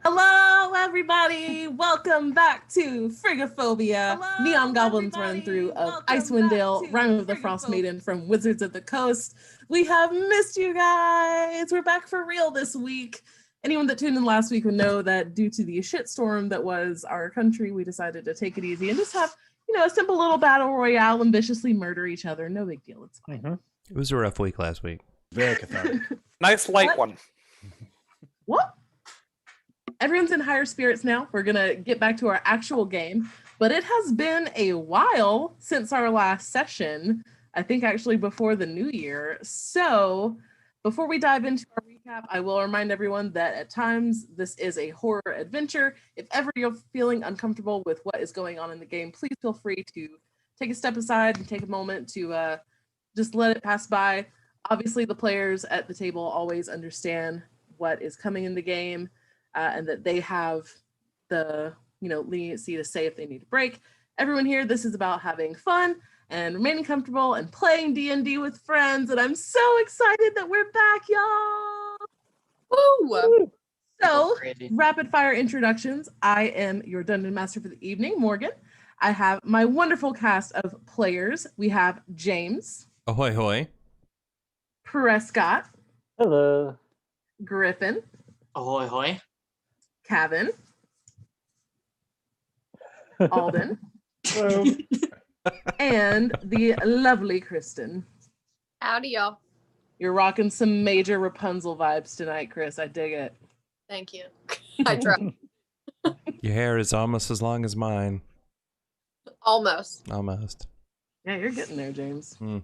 Hello, everybody! Welcome back to Frigiphobia, Neon Goblins run through of Icewind Dale, Rhyme of the Frost Maiden from Wizards of the Coast. We have missed you guys. We're back for real this week. Anyone that tuned in last week would know that due to the shitstorm that was our country, we decided to take it easy and just have, a simple little battle royale and viciously murder each other. No big deal. It's fine. Mm-hmm. It was a rough week last week. Very cathartic. Nice light one. What? Everyone's in higher spirits now. We're going to get back to our actual game, but it has been a while since our last session, I think actually before the new year. So before we dive into our recap, I will remind everyone that at times this is a horror adventure. If ever you're feeling uncomfortable with what is going on in the game, please feel free to take a step aside and take a moment to just let it pass by. Obviously, the players at the table always understand what is coming in the game. And that they have the, leniency to say if they need a break. Everyone here, this is about having fun and remaining comfortable and playing D&D with friends. And I'm so excited that we're back, y'all. Woo! So, rapid fire introductions. I am your dungeon master for the evening, Morgan. I have my wonderful cast of players. We have James. Ahoy, hoy. Prescott. Hello. Griffin. Ahoy, hoy. Kevin. Alden. Hello. And the lovely Kristen. Howdy, y'all. You're rocking some major Rapunzel vibes tonight, Chris. I dig it. Thank you. I tried. Your hair is almost as long as mine. Almost. Almost. Yeah, you're getting there, James. Mm.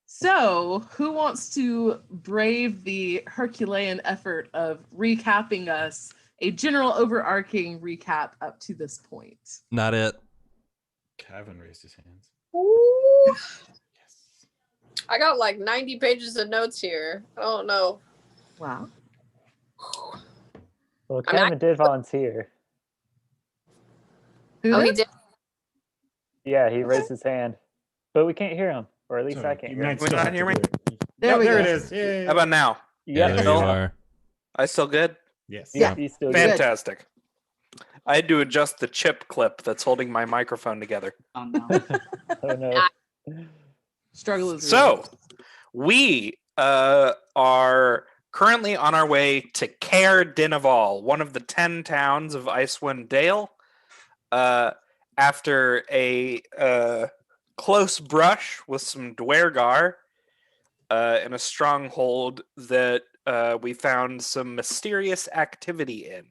So, who wants to brave the Herculean effort of recapping us a general overarching recap up to this point? Not it. Kevin raised his hands. Ooh. Yes. I got like 90 pages of notes here. I don't know. Wow. Well, I mean, Kevin did volunteer. Who Oh, he did? did. Yeah, he raised his hand. But we can't hear him. Or at least I can't hear him. Can you not hear me? There we go. There it is. Yay. How about now? Yeah, there you no. are. I still good? Yes. Yeah. He's still Fan- good. Fantastic. I had to adjust the chip clip that's holding my microphone together. Oh, no. Oh, no. Struggle is So, real. we are currently on our way to Caer Dineval, one of the 10 towns of Icewind Dale. After a close brush with some Dwergar in a stronghold that we found some mysterious activity in.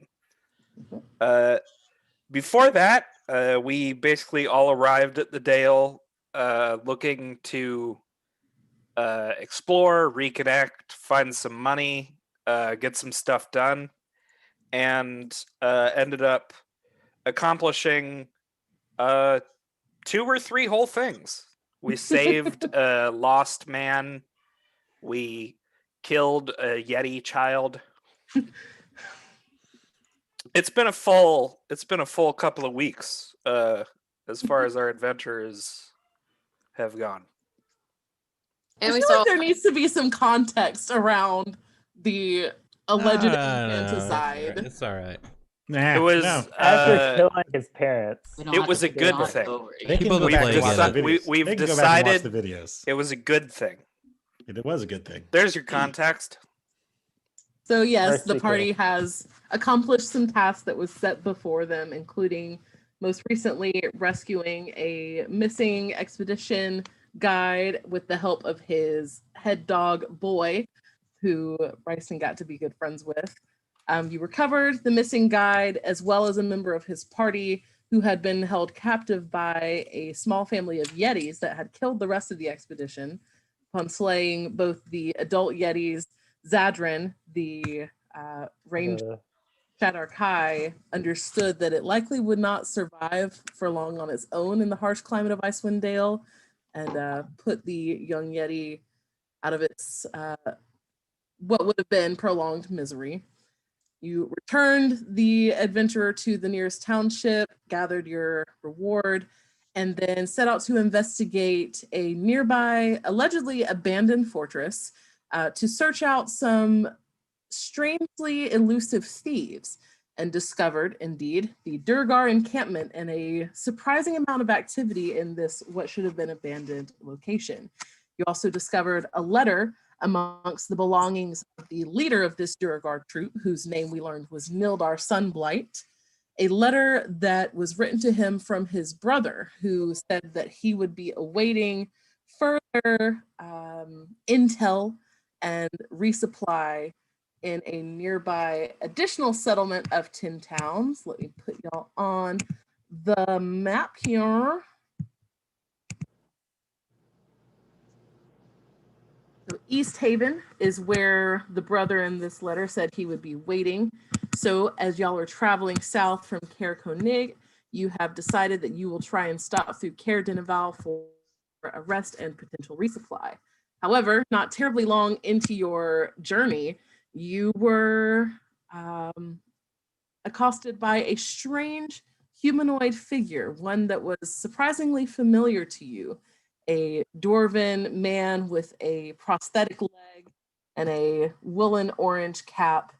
Before that, we basically all arrived at the Dale looking to explore, reconnect, find some money, get some stuff done, and ended up accomplishing 2 or 3 whole things. We saved a lost man. We killed a Yeti child. It's been a full couple of weeks as far as our adventures have gone. I And we feel saw like there needs to be some context around the alleged No. infanticide. It's all right. Nah, It was After killing his parents. We don't It have was to a good go thing. over it. They can People go that back play and watch together. the videos. We've They can go back and watch decided- the videos. it was a good thing. It was a good thing. There's your context. So yes, Nice the sequel. party has accomplished some tasks that was set before them, including most recently rescuing a missing expedition guide with the help of his head dog Boy, who Bryson got to be good friends with. You recovered the missing guide as well as a member of his party who had been held captive by a small family of Yetis that had killed the rest of the expedition. Upon slaying both the adult Yetis, Zadrin, the range Shadar Kai, understood that it likely would not survive for long on its own in the harsh climate of Icewind Dale, and put the young Yeti out of its what would have been prolonged misery. You returned the adventurer to the nearest township, gathered your reward, and then set out to investigate a nearby, allegedly abandoned fortress to search out some strangely elusive thieves. and discovered, indeed, the Durgar encampment and a surprising amount of activity in this what should have been abandoned location. You also discovered a letter amongst the belongings of the leader of this Durgar troop, whose name we learned was Nildar Sunblight, a letter that was written to him from his brother, who said that he would be awaiting further intel and resupply in a nearby additional settlement of 10 towns. Let me put y'all on the map here. So East Haven is where the brother in this letter said he would be waiting. So as y'all are traveling south from Caer Dineval, you have decided that you will try and stop through Caer Dineval for a rest and potential resupply. However, not terribly long into your journey, you were accosted by a strange humanoid figure, one that was surprisingly familiar to you. A dwarven man with a prosthetic leg and a woolen orange cap.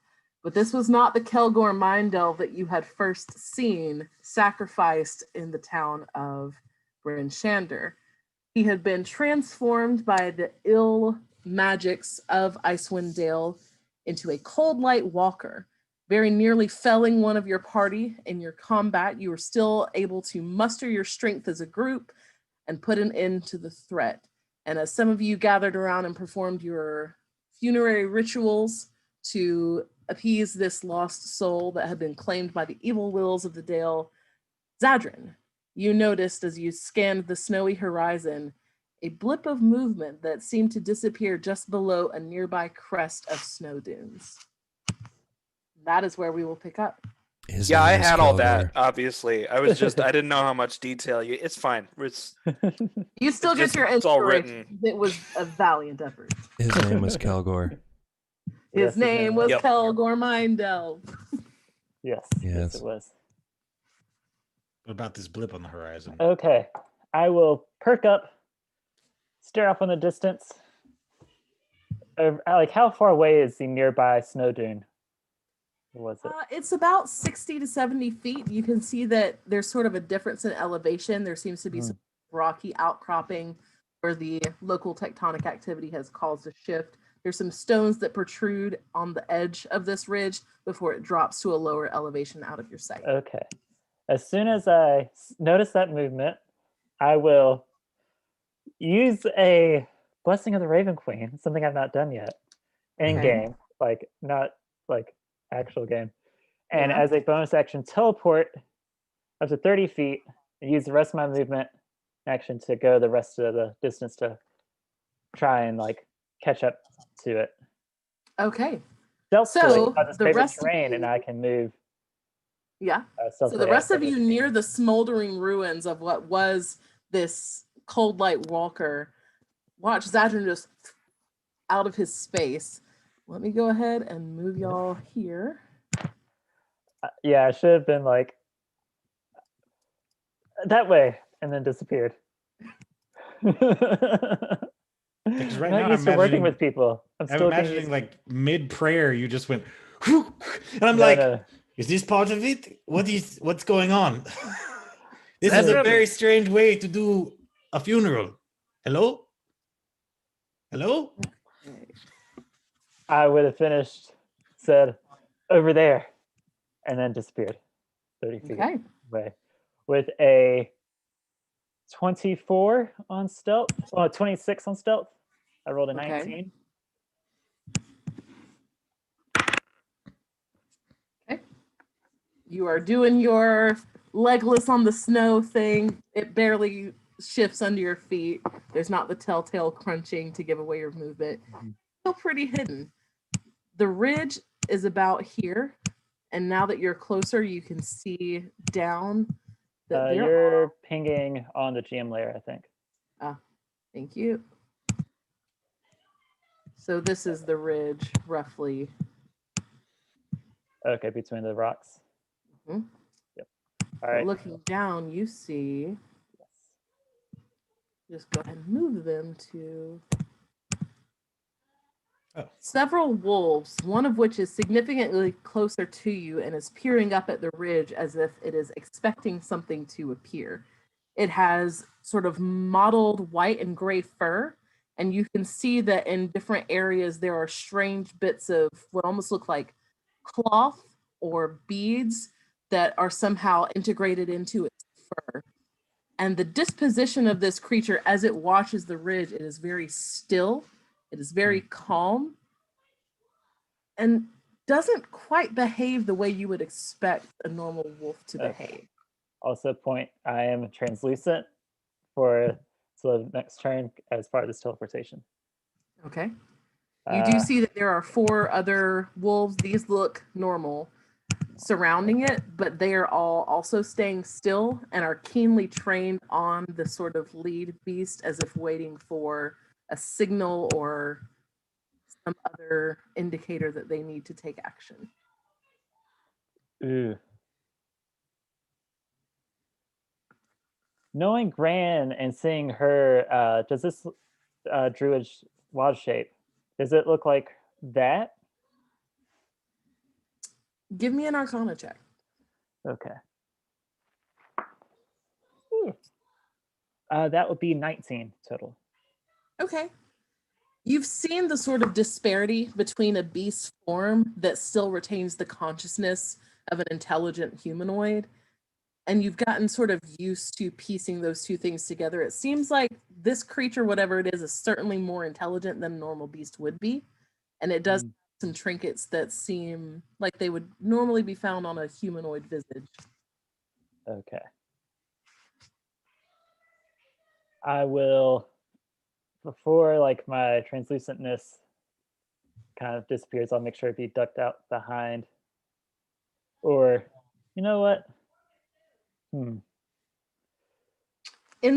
But this was not the Kelgor Mindel that you had first seen sacrificed in the town of Bryn Shander. He had been transformed by the ill magics of Icewind Dale into a cold light walker, very nearly felling one of your party in your combat. You were still able to muster your strength as a group and put an end to the threat. And as some of you gathered around and performed your funerary rituals to appease this lost soul that had been claimed by the evil wills of the Dale, Zadrin, you noticed as you scanned the snowy horizon a blip of movement that seemed to disappear just below a nearby crest of snow dunes. That is where we will pick up. His Yeah, I name is had all that, Kelgar. obviously. I was just, I didn't know how much detail you. It's fine. You still get Just- your it's all inspiration. It was a valiant effort. His name was Kelgor. His name was Yep. Kelgor Mindel. Yes, Yes. it was. What about this blip on the horizon? Okay, I will perk up, stare off in the distance. Like, how far away is the nearby snow dune? Or was it? It's about 60 to 70 feet. You can see that there's sort of a difference in elevation. There seems to be some rocky outcropping where the local tectonic activity has caused a shift. There's some stones that protrude on the edge of this ridge before it drops to a lower elevation out of your sight. Okay. As soon as I notice that movement, I will use a Blessing of the Raven Queen, something I've not done yet, in Okay. game, like not like actual game. And Yeah. as a bonus action, teleport up to 30 feet and use the rest of my movement action to go the rest of the distance to try and like catch up to it. Okay. Stealthily, So, because it's the favorite rest of terrain, and you- I can move. Yeah. So Stealthily the rest of outside you near the smoldering ruins of what was this cold light walker, watch Zadrin just out of his space. Let me go ahead and move y'all here. Yeah, I should have been like that way and then disappeared. Because right I'm now not used I'm to working imagining- with people. I'm still getting imagining used- like mid prayer, you just went, "Whew," and I'm No, like, no. is this part of it? What's going on? This That's is a right. very strange way to do a funeral. Hello? Hello? Okay. I would have finished, said, over there, and then disappeared 30 feet Okay. away with a 24 on stealth. Well, 26 on stealth. I rolled a Okay. 19. You are doing your legless on the snow thing. It barely shifts under your feet. There's not the telltale crunching to give away your movement. Still pretty hidden. The ridge is about here. And now that you're closer, you can see down that there You're pinging on the GM layer, I think. Thank you. So this is the ridge, roughly. Okay, between the rocks. Mhm. Yep. All But right. looking down, you see. Just go ahead and move them to. several wolves, one of which is significantly closer to you and is peering up at the ridge as if it is expecting something to appear. It has sort of mottled white and gray fur, and you can see that in different areas there are strange bits of what almost look like cloth or beads that are somehow integrated into its fur. And the disposition of this creature as it watches the ridge, it is very still, it is very calm, and doesn't quite behave the way you would expect a normal wolf to behave. Also point, I am translucent for the next turn as part of this teleportation. Okay. You do see that there are 4 other wolves. These look normal surrounding it, but they are all also staying still and are keenly trained on the sort of lead beast as if waiting for a signal or some other indicator that they need to take action. Ooh. Knowing Gran and seeing her, does this druid wild shape, does it look like that? Give me an Arcana check. Okay. That would be 19 total. Okay. You've seen the sort of disparity between a beast form that still retains the consciousness of an intelligent humanoid, and you've gotten sort of used to piecing those two things together. It seems like this creature, whatever it is certainly more intelligent than a normal beast would be, and it does have some trinkets that seem like they would normally be found on a humanoid visage. Okay. I will, before like my translucentness kind of disappears, I'll make sure it be ducked out behind. Or, you know what? In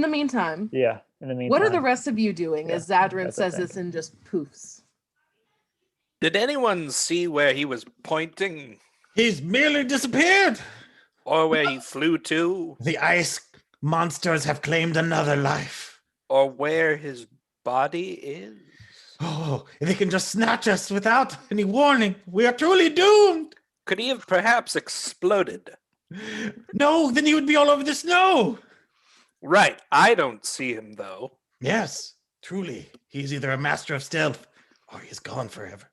the meantime, Yeah, in the meantime. what are the rest of you doing as Zadrin that's says okay. this and just poofs? Did anyone see where he was pointing He's merely disappeared. or where he flew to The ice monsters have claimed another life. or where his body is? Oh, if they can just snatch us without any warning, we are truly doomed. Could he have perhaps exploded? No, then he would be all over the snow. Right. I don't see him, though. Yes, truly. He's either a master of stealth or he's gone forever.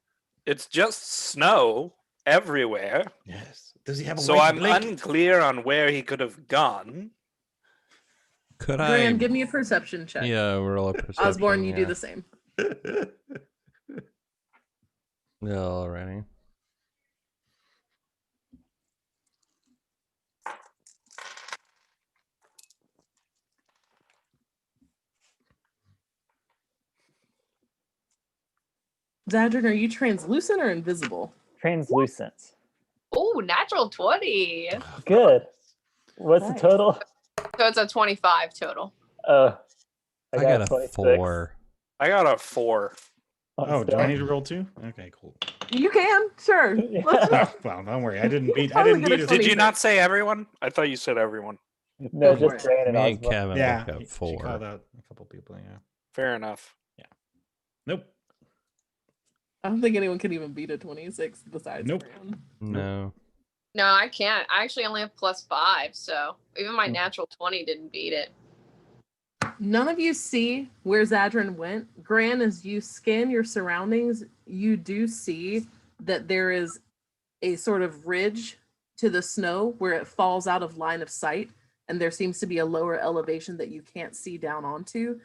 It's just snow everywhere. Yes. Does he have a So white I'm blanket? unclear on where he could have gone. Could Gran, I? give me a perception check. Yeah, roll a perception. Osborne, you do yeah. the same. Alrighty. Zadrin, are you translucent or invisible? Translucent. Oh, natural 20. Good. What's the Nice. total? So it's a 25 total. I I got a 26. 4. I got a 4. Oh, do I need to roll 2? Okay, cool. You can, sure. Yeah. Oh, well, don't worry. I didn't beat Probably it. gonna Did 26. you not say everyone? I thought you said everyone. No, Go for just it. Gran and Me and Osborne. Kevin Yeah, both got she 4. called out a couple people, yeah. Fair enough. Nope. I don't think anyone can even beat a 26 besides Nope. Gran. No. No, I can't. I actually only have +5, so even my Hmm. natural 20 didn't beat it. None of you see where Zadrin went. Gran, as you scan your surroundings, you do see that there is a sort of ridge to the snow where it falls out of line of sight, and there seems to be a lower elevation that you can't see down onto.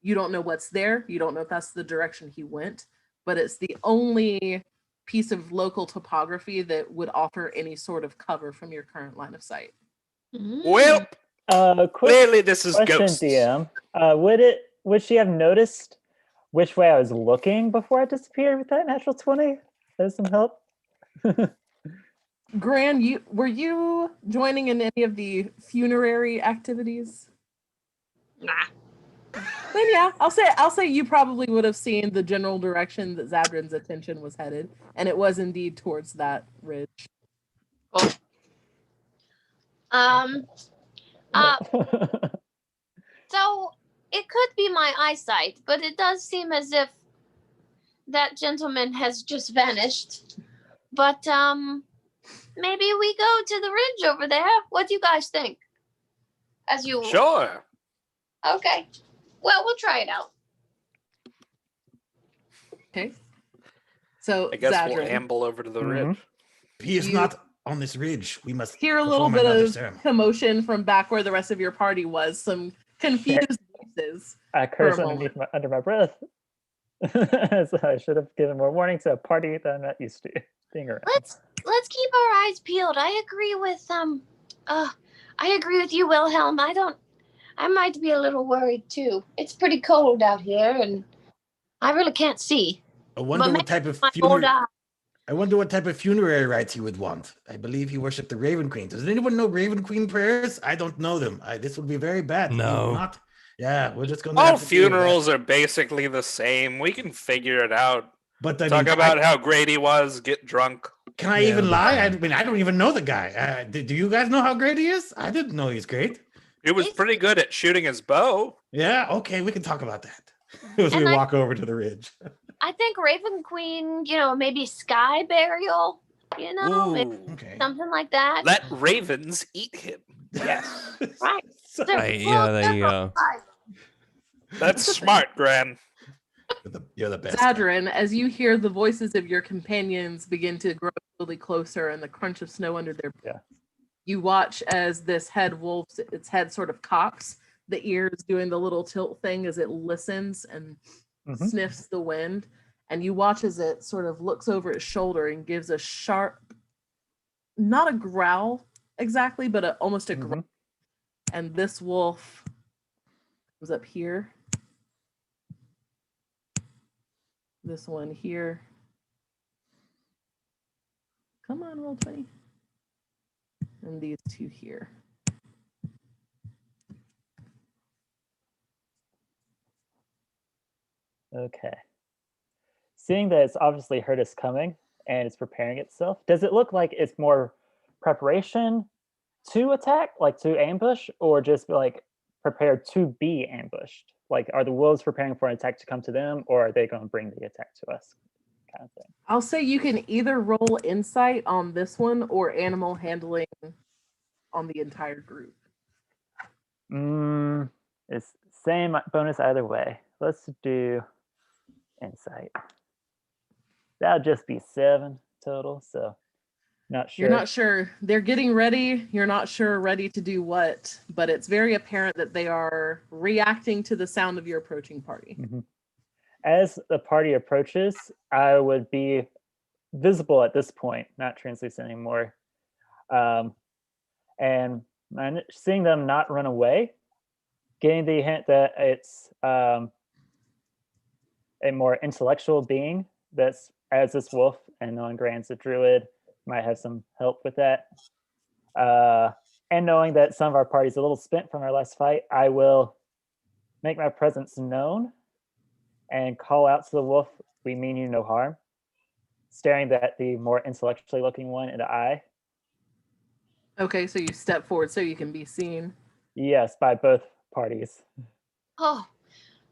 You don't know what's there. You don't know if that's the direction he went, but it's the only piece of local topography that would offer any sort of cover from your current line of sight. Well, Quick clearly this is question, ghosts. DM. Would she have noticed which way I was looking before I disappeared with that natural 20? There's some help. Gran, were you joining in any of the funerary activities? Nah. Then yeah, I'll say you probably would have seen the general direction that Zadrin's attention was headed, and it was indeed towards that ridge. Cool. So it could be my eyesight, but it does seem as if that gentleman has just vanished. But maybe we go to the ridge over there. What do you guys think? As you Sure. Okay. Well, we'll try it out. Okay. So I guess we'll Zadrin, amble over to the ridge. If he is You- not on this ridge, we must hear a little perform bit another of ceremony. commotion from back where the rest of your party was. Some confused voices. I For a curse under my breath. So I should have given more warning to a party that I'm not used to being around. Let's keep our eyes peeled. I agree with you, Wilhelm. I might be a little worried too. It's pretty cold out here and I really can't see. I wonder But what type of my old eye. I wonder what type of funerary rites he would want. I believe he worshipped the Raven Queen. Does anyone know Raven Queen prayers? I don't know them. This would be very bad. No. Not. Yeah, we're just going to. All have to deal with that. funerals are basically the same. We can figure it out. But I Talk mean, about how great he was, get drunk. Can I even lie? I mean, I don't even know the guy. Do you guys know how great he is? I didn't know he's great. He was pretty good at shooting his bow. Yeah, okay, we can talk about that as we walk over to the ridge. I think Raven Queen, maybe sky burial, maybe Ooh. Okay. something like that. Let ravens eat him. Yes. Right. That's smart, Gran. You're the best. Zadrin, as you hear the voices of your companions begin to grow slowly closer and the crunch of snow under their Yeah. you watch as this head wolf, its head sort of cocks, the ears doing the little tilt thing as it listens and sniffs the wind. And you watch as it sort of looks over its shoulder and gives a sharp, not a growl exactly, but almost a growl. And this wolf comes up here. This one here. Come on, roll 20. And these two here. Okay. Seeing that it's obviously heard us coming and it's preparing itself, does it look like it's more preparation to attack, like to ambush, or just like prepared to be ambushed? Like, are the wolves preparing for an attack to come to them, or are they going to bring the attack to us? Kind of thing. I'll say you can either roll insight on this one or animal handling on the entire group. It's same bonus either way. Let's do insight. That'll just be 7 total, so not sure. You're not sure. They're getting ready. You're not sure ready to do what, but it's very apparent that they are reacting to the sound of your approaching party. As the party approaches, I would be visible at this point, not translucent anymore. And seeing them not run away, getting the hint that it's a more intellectual being that's as this wolf, and knowing Grant's a druid might have some help with that. And knowing that some of our party's a little spent from our last fight, I will make my presence known and call out to the wolf, "We mean you no harm," staring at the more intellectually looking one in the eye. Okay, so you step forward so you can be seen. Yes, by both parties. Oh,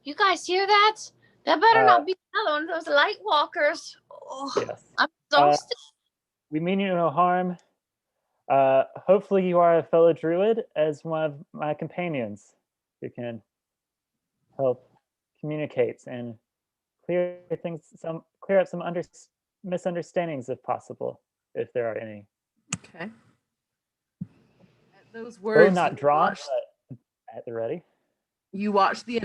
you guys hear that? That better not be another one of those light walkers. Oh, Yes. I'm so We mean you no harm. Hopefully you are a fellow druid as one of my companions who can help communicate and clear up some misunderstandings if possible, if there are any. Okay. At those words, not you drawn, watch- but at the ready. you watch the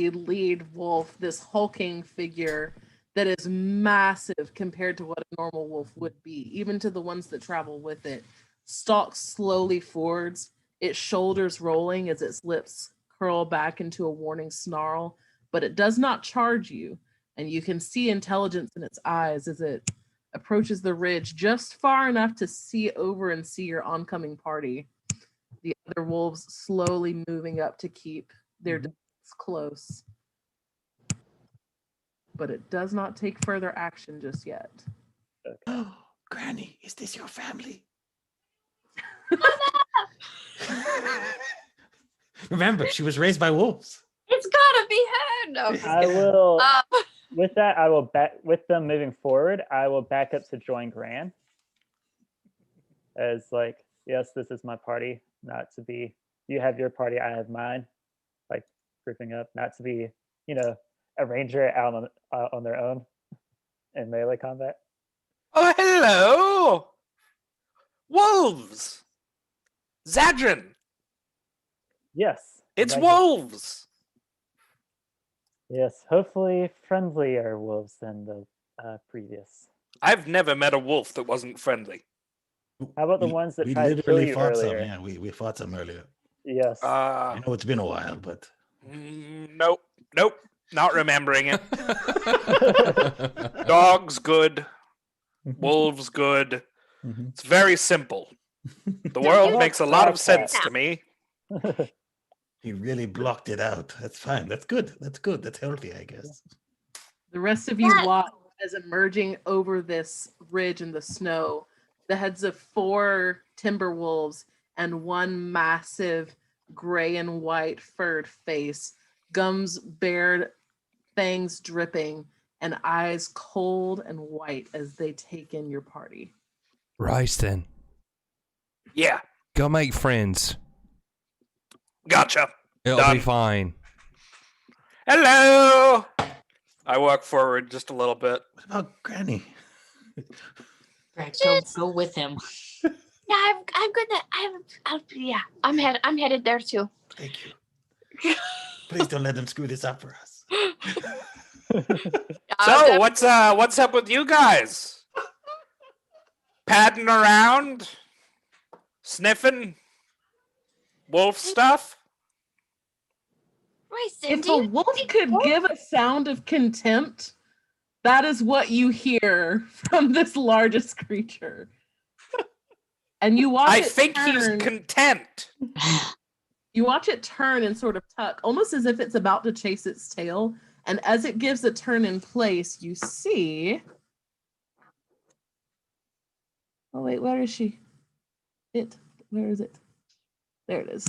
lead wolf, this hulking figure that is massive compared to what a normal wolf would be, even to the ones that travel with it, stalks slowly forwards, its shoulders rolling as its lips curl back into a warning snarl, but it does not charge you, and you can see intelligence in its eyes as it approaches the ridge just far enough to see over and see your oncoming party. The other wolves slowly moving up to keep their distance close. But it does not take further action just yet. Oh, Granny, is this your family? Remember, she was raised by wolves. It's gotta be her. No, I'm just I kidding. will With that, I will back with them moving forward. I will back up to join Gran. As like, yes, this is my party, not to be. You have your party, I have mine. Like grouping up, not to be, a ranger out on their own in melee combat. Oh, hello! Wolves! Zadrin! Yes. It's right here. wolves! Yes, hopefully friendlier wolves than the previous. I've never met a wolf that wasn't friendly. How about the ones that we tried to kill literally you fought earlier? some. Yeah, we fought some earlier. Yes. I know it's been a while, but Nope, not remembering it. Dogs good, wolves good. It's very simple. The world makes a lot of sense to me. he really blocked it out. That's fine. That's good. That's healthy, I guess. The rest of you watch as emerging over this ridge in the snow, the heads of 4 timber wolves and 1 massive gray and white furred face, gums bared, fangs dripping, and eyes cold and white as they take in your party. Right then. Yeah. Go make friends. Gotcha. It'll be fine. Hello! I walk forward just a little bit. What about Granny? Greg, go with him. Yeah, I'm headed there too. Thank you. Please don't let them screw this up for us. So, what's up with you guys? Padding around? Sniffing? Wolf stuff? Right, If Cindy. a wolf could give a sound of contempt, that is what you hear from this largest creature. And you watch I it think turn. he's content. You watch it turn and sort of tuck, almost as if it's about to chase its tail. And as it gives a turn in place, you see... Oh, wait, where is she? Where is it? There it is.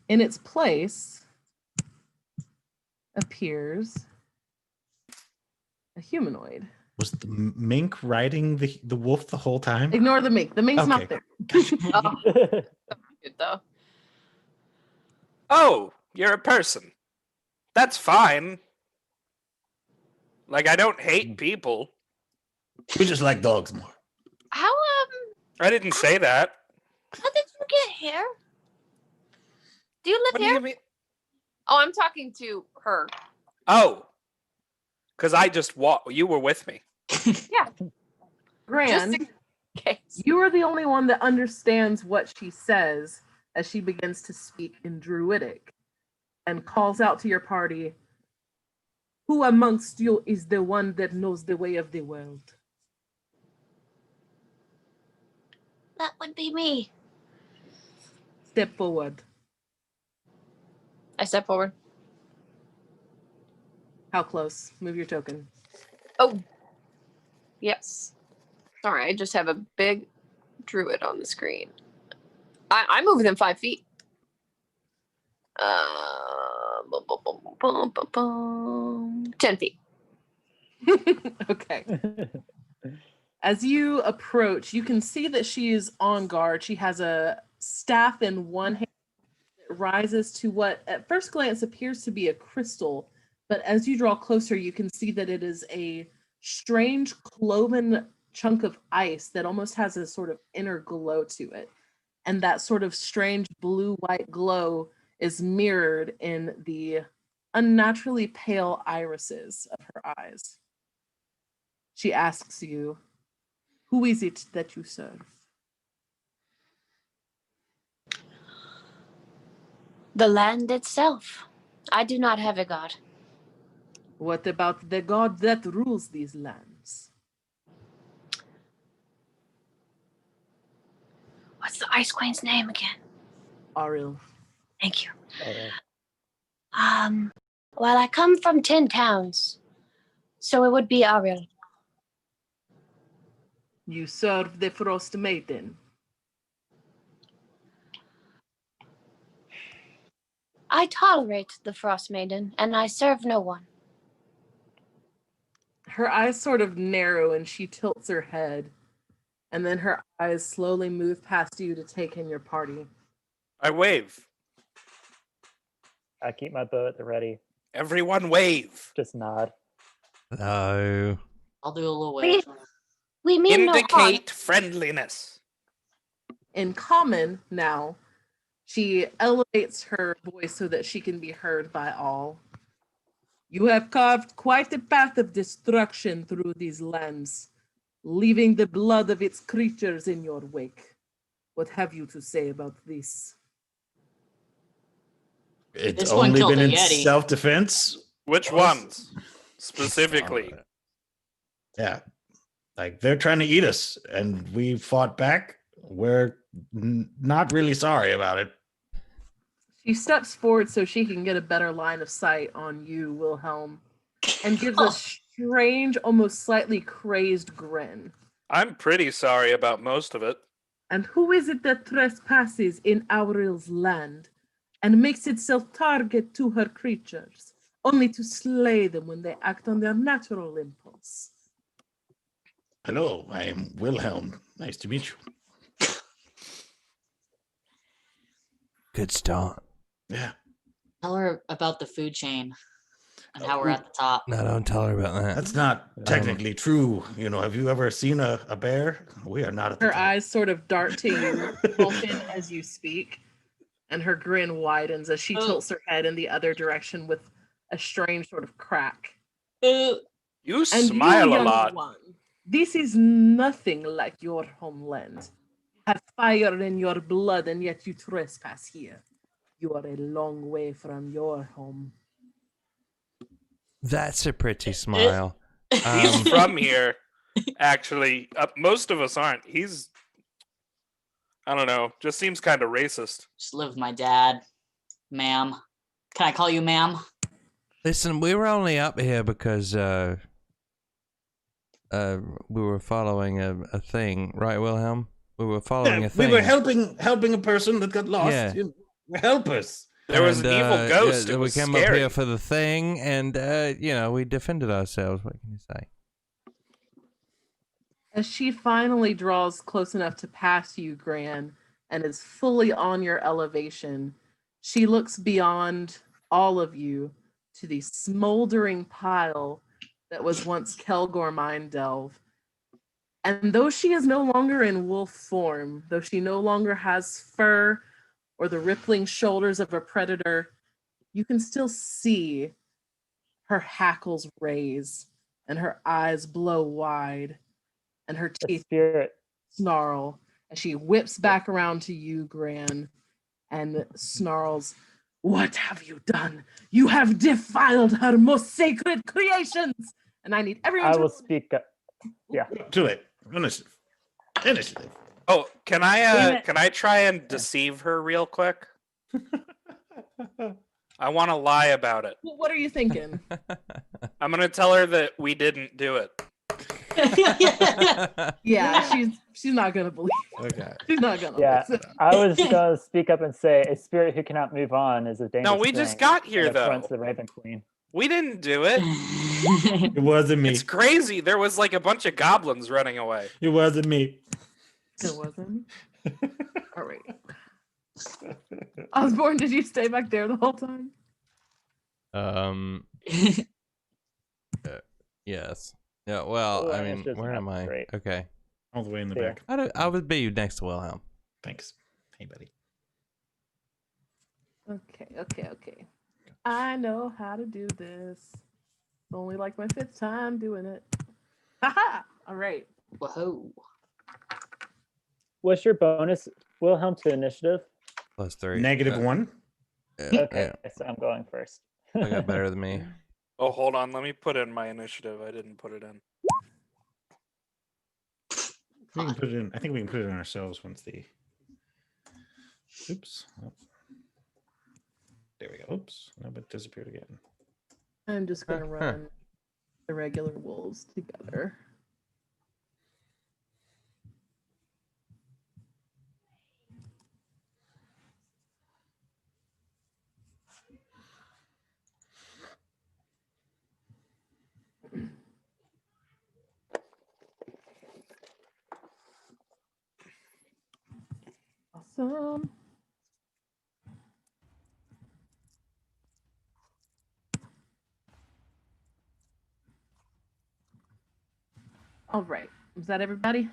In its place appears a humanoid. Was the mink riding the wolf the whole time? Ignore the mink. The mink's Okay. not there. Good though. Oh, you're a person. That's fine. Like, I don't hate people. We just like dogs more. How I didn't say that. how did you get here? Do you live What do here? you mean? Oh, I'm talking to her. Oh. Because I just walked. You were with me. Gran, Just in case. you are the only one that understands what she says as she begins to speak in Druidic and calls out to your party, "Who amongst you is the one that knows the way of the world?" That would be me. Step forward. I step forward. How close? Move your token. Oh, yes. Sorry, I just have a big druid on the screen. I move within 5 feet. 10 feet. Okay. As you approach, you can see that she is on guard. She has a staff in one hand that rises to what at first glance appears to be a crystal, but as you draw closer, you can see that it is a strange cloven chunk of ice that almost has a sort of inner glow to it. And that sort of strange blue-white glow is mirrored in the unnaturally pale irises of her eyes. She asks you, "Who is it that you serve?" The land itself. I do not have a god. What about the god that rules these lands? What's the Ice Queen's name again? Aril. Thank you. Okay. Well, I come from 10 towns, so it would be Ariel. You serve the Frost Maiden. I tolerate the Frost Maiden, and I serve no one. Her eyes sort of narrow and she tilts her head. And then her eyes slowly move past you to take in your party. I wave. I keep my bow at the ready. Everyone wave. Just nod. No. I'll do a little wave. We mean no harm. Indicate friendliness. In common now, she elevates her voice so that she can be heard by all. You have carved quite a path of destruction through these lands, leaving the blood of its creatures in your wake. What have you to say about this? It's This one only killed been a in Yeti. self-defense. Which ones? Specifically. Yeah. Like they're trying to eat us and we fought back. We're not really sorry about it. She steps forward so she can get a better line of sight on you, Wilhelm, and gives a strange, almost slightly crazed grin. I'm pretty sorry about most of it. And who is it that trespasses in Auril's land and makes itself target to her creatures, only to slay them when they act on their natural impulse? Hello, I am Wilhelm. Nice to meet you. Good start. Yeah. Tell her about the food chain and how we're at the top. No, don't tell her about that. That's not technically true. You know, have you ever seen a bear? We are not at the Her top. eyes sort of dart to you, Vulcan, as you speak, and her grin widens as she tilts her head in the other direction with a strange sort of crack. Ooh. You And smile you, a young lot. one, this is nothing like your homeland. Have fire in your blood, and yet you trespass here. You are a long way from your home. That's a pretty smile. He's from here. Actually, most of us aren't. He's, I don't know, just seems kind of racist. Just live with my dad, ma'am. Can I call you ma'am? Listen, we were only up here because we were following a thing, right, Wilhelm? We were following a thing. We were helping a person that got lost. Yeah. You know, help us. There was an evil ghost. Yeah, It was we came scary. up here for the thing, and we defended ourselves. What can you say? As she finally draws close enough to pass you, Gran, and is fully on your elevation, she looks beyond all of you to the smoldering pile that was once Kelgor Mine Delve. And though she is no longer in wolf form, though she no longer has fur or the rippling shoulders of a predator, you can still see her hackles raise and her eyes blow wide and her The teeth spirit. snarl as she whips back around to you, Gran, and snarls, "What have you done? You have defiled her most sacred creations!" And I need everyone I to will speak up. Yeah. Too late. Initiative. Initiative. Oh, can Damn it. I try and deceive her real quick? I want to lie about it. Well, what are you thinking? I'm gonna tell her that we didn't do it. Yeah, she's not gonna believe. Okay. She's not gonna. Yeah. listen. I was gonna speak up and say a spirit who cannot move on is a dangerous No, we just thing, got here and affronts though. the Raven Queen. We didn't do it. It wasn't me. It's crazy. There was like a bunch of goblins running away. It wasn't me. It wasn't. All right. Osborne, did you stay back there the whole time? Yes. Yeah. Well, I Well, mean, it's just where not am I? great. Okay. All the way in the There. back. I would be next to Wilhelm. Thanks. Hey, buddy. Okay. I know how to do this. It's only like my 5th time doing it. Haha! All right. Whoa. What's your bonus, Wilhelm, to initiative? +3. -1. Okay, so I'm going first. I got better than me. Oh, hold on. Let me put in my initiative. I didn't put it in. We can put it in. I think we can put it in ourselves once the. Oops. Oh. There we go. Oops. No, but it disappeared again. I'm just gonna run the regular wolves together. Awesome. All right. Is that everybody?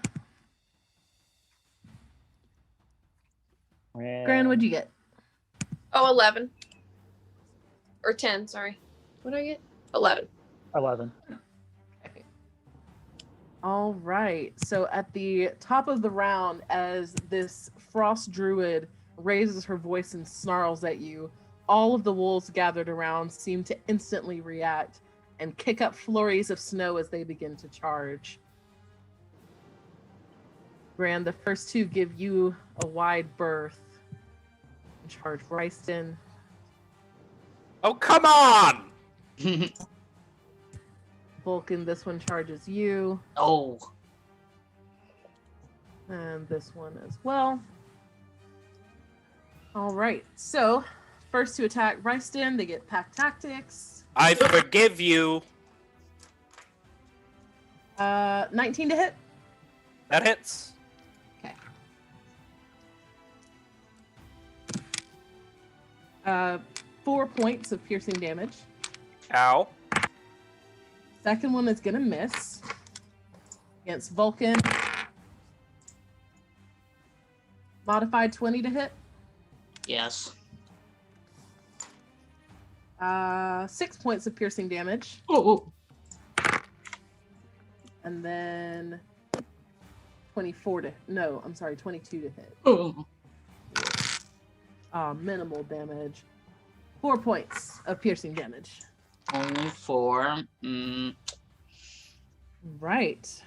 Gran, what'd you get? Oh, 11. Or 10, sorry. What did I get? 11. 11. Okay. All right. So at the top of the round, as this frost druid raises her voice and snarls at you, all of the wolves gathered around seem to instantly react and kick up flurries of snow as they begin to charge. Gran, the first two give you a wide berth and charge Ryston. Oh, come on! Vulcan, this one charges you, Oh, and this one as well. All right, so first to attack Ryston, they get pack tactics. I forgive you. 19 to hit. That hits. Okay. 4 points of piercing damage. Ow. Second one is gonna miss against Vulcan. Modified 20 to hit. yes. 6 points of piercing damage. Oh, And then 22 to hit. oh. Minimal damage. 4 points of piercing damage. Only 4. Right.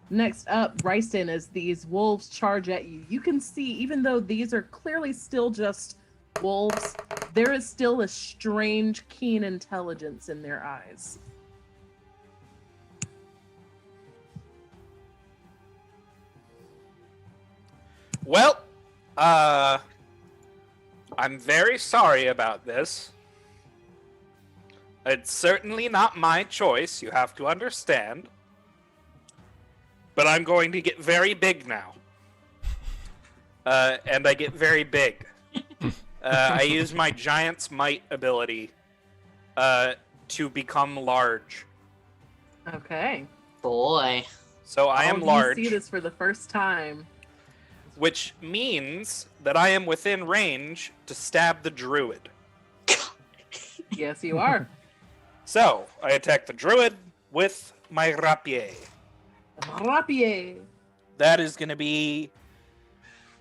Next up, Ryston, as these wolves charge at you. You can see, even though these are clearly still just wolves, there is still a strange, keen intelligence in their eyes. Well, I'm very sorry about this. It's certainly not my choice, you have to understand. But I'm going to get very big now. And I get very big. I use my Giant's Might ability to become large. Okay. Boy. So I am large, You see this for the first time. which means that I am within range to stab the druid. Yes, you are. So, I attack the druid with my rapier. Rapier. That is going to be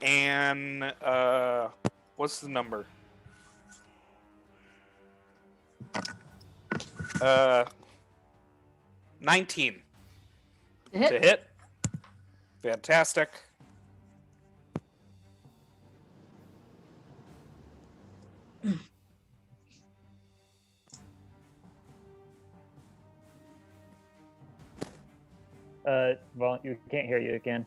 an, what's the number? 19 To hit. to hit. Fantastic. Well, you can't hear you again.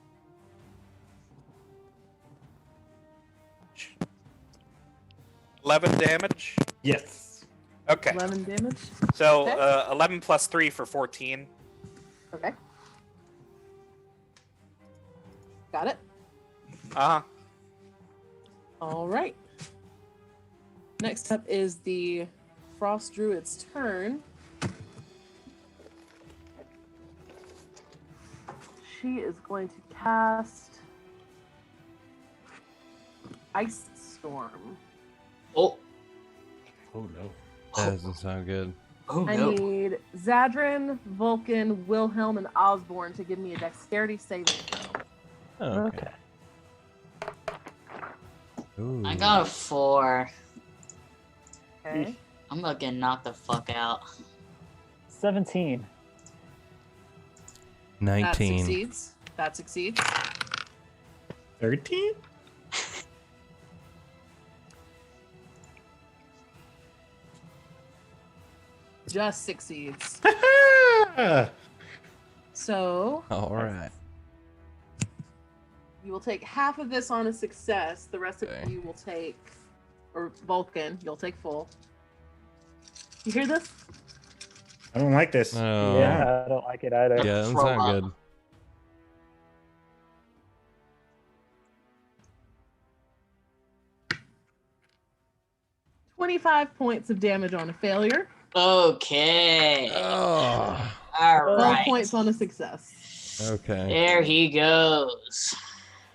$11 damage. Yes. Okay. 11 damage. So, Okay. 11 plus 3 for 14. Okay. Got it. Uh-huh. All right. Next up is the Frost Druid's turn. She is going to cast Ice Storm. Oh. Oh no. That doesn't sound good. Oh I no. need Zadrin, Vulcan, Wilhelm, and Osborne to give me a dexterity saving throw. Oh, okay. Ooh. I got a 4. Okay. I'm gonna get knocked the fuck out. 17. 19. That succeeds. That succeeds. 13? Just succeeds. Ah, So All right. you will take half of this on a success. The rest Okay. of you will take, or Vulcan, you'll take full. You hear this? I don't like this. Oh. Yeah, I don't like it either. Yeah, that doesn't Throw sound up. good. 25 points of damage on a failure. Okay. Oh, All 12 right. points on a success. okay. There he goes.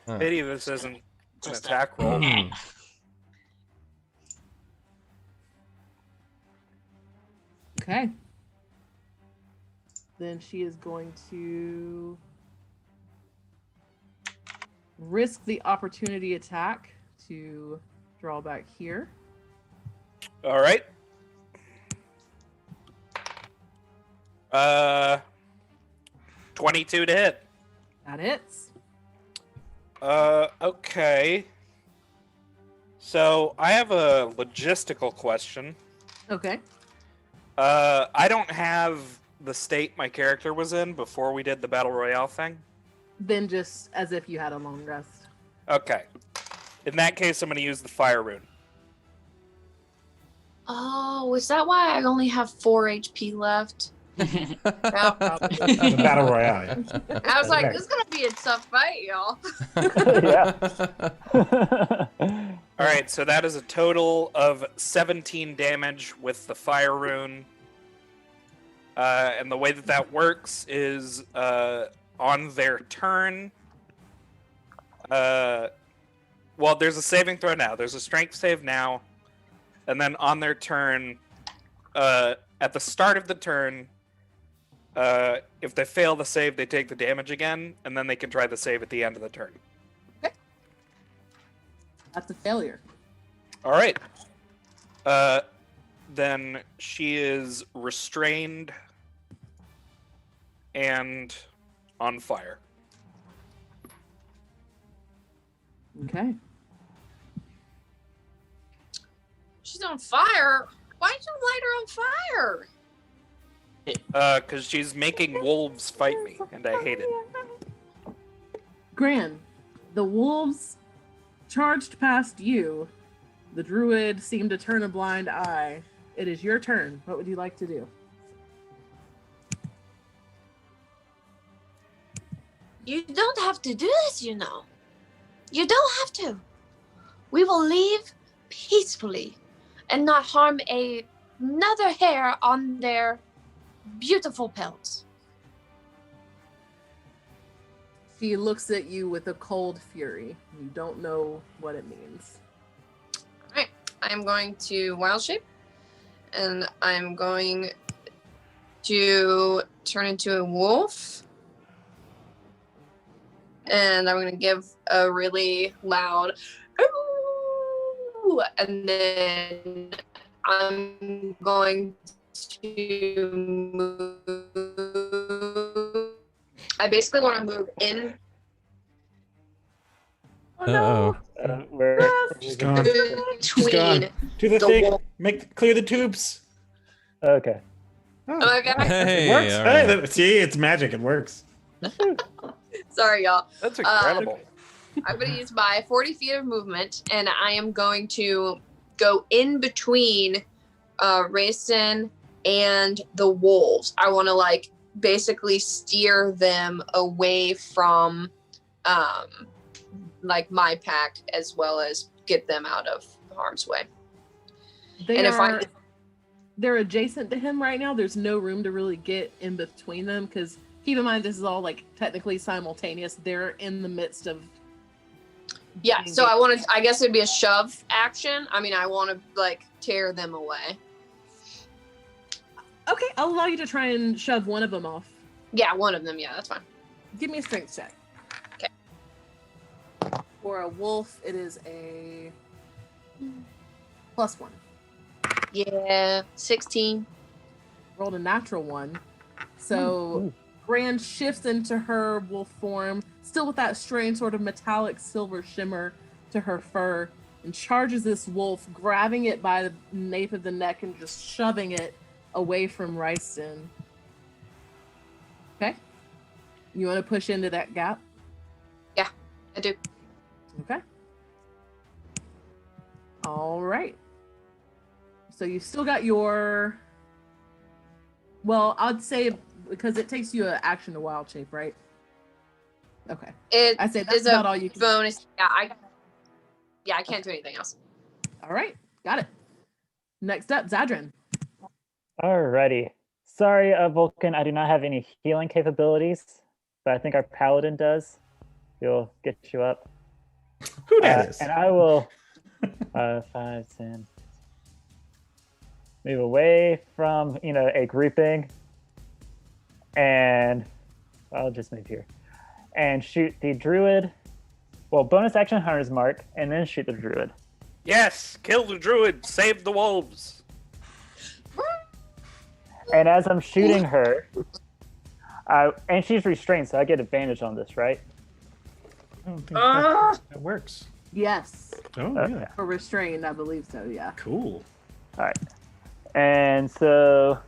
Huh. Pity this isn't an Just attack roll. Okay. Then she is going to risk the opportunity attack to draw back here. All right. 22 to hit. That hits. Okay. So I have a logistical question. Okay. I don't have the state my character was in before we did the battle royale thing. Then just as if you had a long rest. Okay. In that case, I'm going to use the fire rune. Oh, is that why I only have 4 HP left? Yeah, probably. The battle royale. Yeah. I was like, Okay. this is gonna be a tough fight, y'all. All right, so that is a total of 17 damage with the fire rune. And the way that that works is on their turn. Well, there's a saving throw now. There's a strength save now. And then on their turn, at the start of the turn, if they fail the save, they take the damage again, and then they can try the save at the end of the turn. That's a failure. All right. Then she is restrained and on fire. Okay. She's on fire. Why'd you light her on fire? Because she's making wolves fight me, and I hate it. Gran, the wolves charged past you. The druid seemed to turn a blind eye. It is your turn. What would you like to do? You don't have to do this, you know. You don't have to. We will leave peacefully and not harm another hair on their beautiful pelts. She looks at you with a cold fury. You don't know what it means. I'm going to wild shape, and I'm going to turn into a wolf. And I'm going to give a really loud ooh, and then I'm going to move. I basically want to move in Uh-oh. She's gone. between To the the thing. wall. Clear the tubes. Okay. Oh, Okay. Hey, it works. all Hey, right. see, it's magic. It works. Sorry, y'all. That's incredible. I'm going to use my 40 feet of movement, and I am going to go in between Rayson and the wolves. I want to basically steer them away from my pack, as well as get them out of harm's way. They're adjacent to him right now. There's no room to really get in between them because keep in mind this is all technically simultaneous. They're in the midst of. Yeah, so I guess it'd be a shove action. I mean, I want to tear them away. Okay, I'll allow you to try and shove one of them off. Yeah, one of them. Yeah, that's fine. Give me a strength check. Okay. For a wolf, it is a +1. Yeah, 16. Rolled a natural one. So Gran shifts into her wolf form, still with that strange sort of metallic silver shimmer to her fur, and charges this wolf, grabbing it by the nape of the neck and just shoving it away from Ryston. Okay. You want to push into that gap? Yeah, I do. Okay. All right. So you still got your. Well, I'd say because it takes you an action to wild shape, right? Okay. I'd say that's about all you can. Bonus. Yeah, I can't do anything else. All right. Got it. Next up, Zadrin. Alrighty. Sorry, Vulcan, I do not have any healing capabilities, but I think our paladin does. He'll get you up. Who that is? And I will 5, 10, move away from, a grouping, and I'll just move here and shoot the druid. Well, bonus action hunter's mark, and then shoot the druid. Yes, kill the druid, save the wolves. And as I'm shooting her, and she's restrained, so I get advantage on this, right? I don't think that works. Yes. Oh, Okay. yeah. For restrained, I believe so, yeah. Cool. All right. And so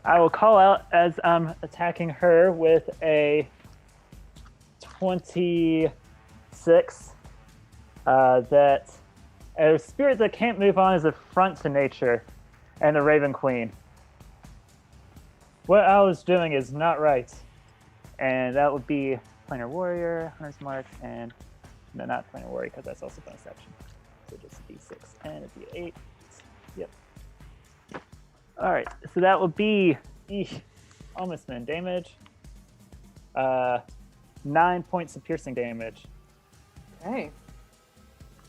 I will call out as I'm attacking her with a 26. That a spirit that can't move on is affront to nature and the Raven Queen. What I was doing is not right. And that would be Planar Warrior, Hunter's Mark, and no, not Planar Warrior because that's also bonus action. So just a D6 and a D8. Yep. All right, so that would be almost min damage. 9 points of piercing damage. Okay.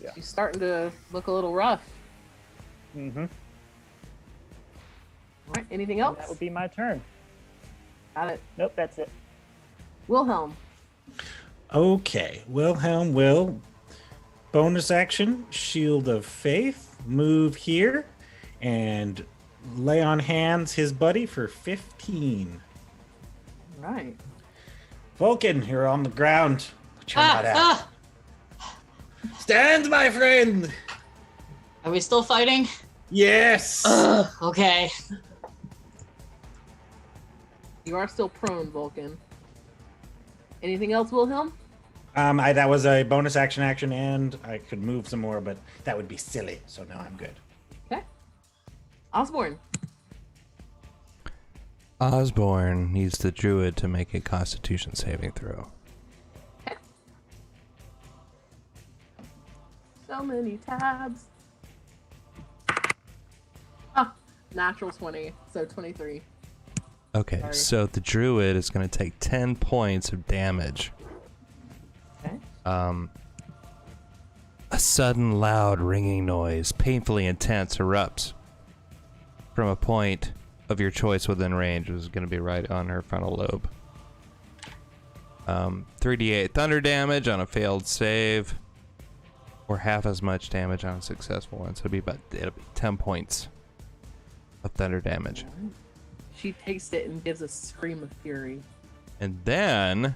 Yeah. She's starting to look a little rough. Mm-hmm. All right, anything And else? that would be my turn. Got it. Nope, that's it. Wilhelm. Okay. Wilhelm will bonus action, Shield of Faith, move here, and lay on hands his buddy for 15. All right. Vulcan, you're on the ground. Put your nut out. Stand, my friend. Are we still fighting? Yes. Okay. You are still prone, Vulcan. Anything else, Wilhelm? That was a bonus action, and I could move some more, but that would be silly. So now I'm good. Okay. Osborne. Osborne needs the druid to make a Constitution saving throw. So many tabs. Oh, natural 20, so 23. Okay, Sorry. so the druid is going to take 10 points of damage. Okay. A sudden loud ringing noise, painfully intense, erupts from a point of your choice within range. It was going to be right on her frontal lobe. 3d8 thunder damage on a failed save, or half as much damage on a successful one. So it'll be 10 points of thunder damage. She takes it and gives a scream of fury. And then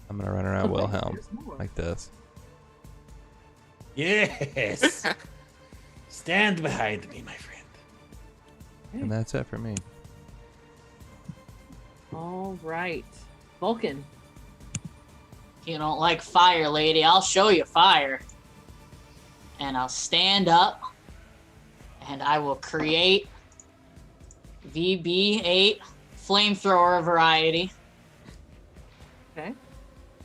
I'm gonna run around Wilhelm There's more. like this. Yes. Stand behind me, my friend. And that's it for me. All right. Vulcan. You don't like fire, lady. I'll show you fire. And I'll stand up. And I will create VB8 flamethrower variety. Okay.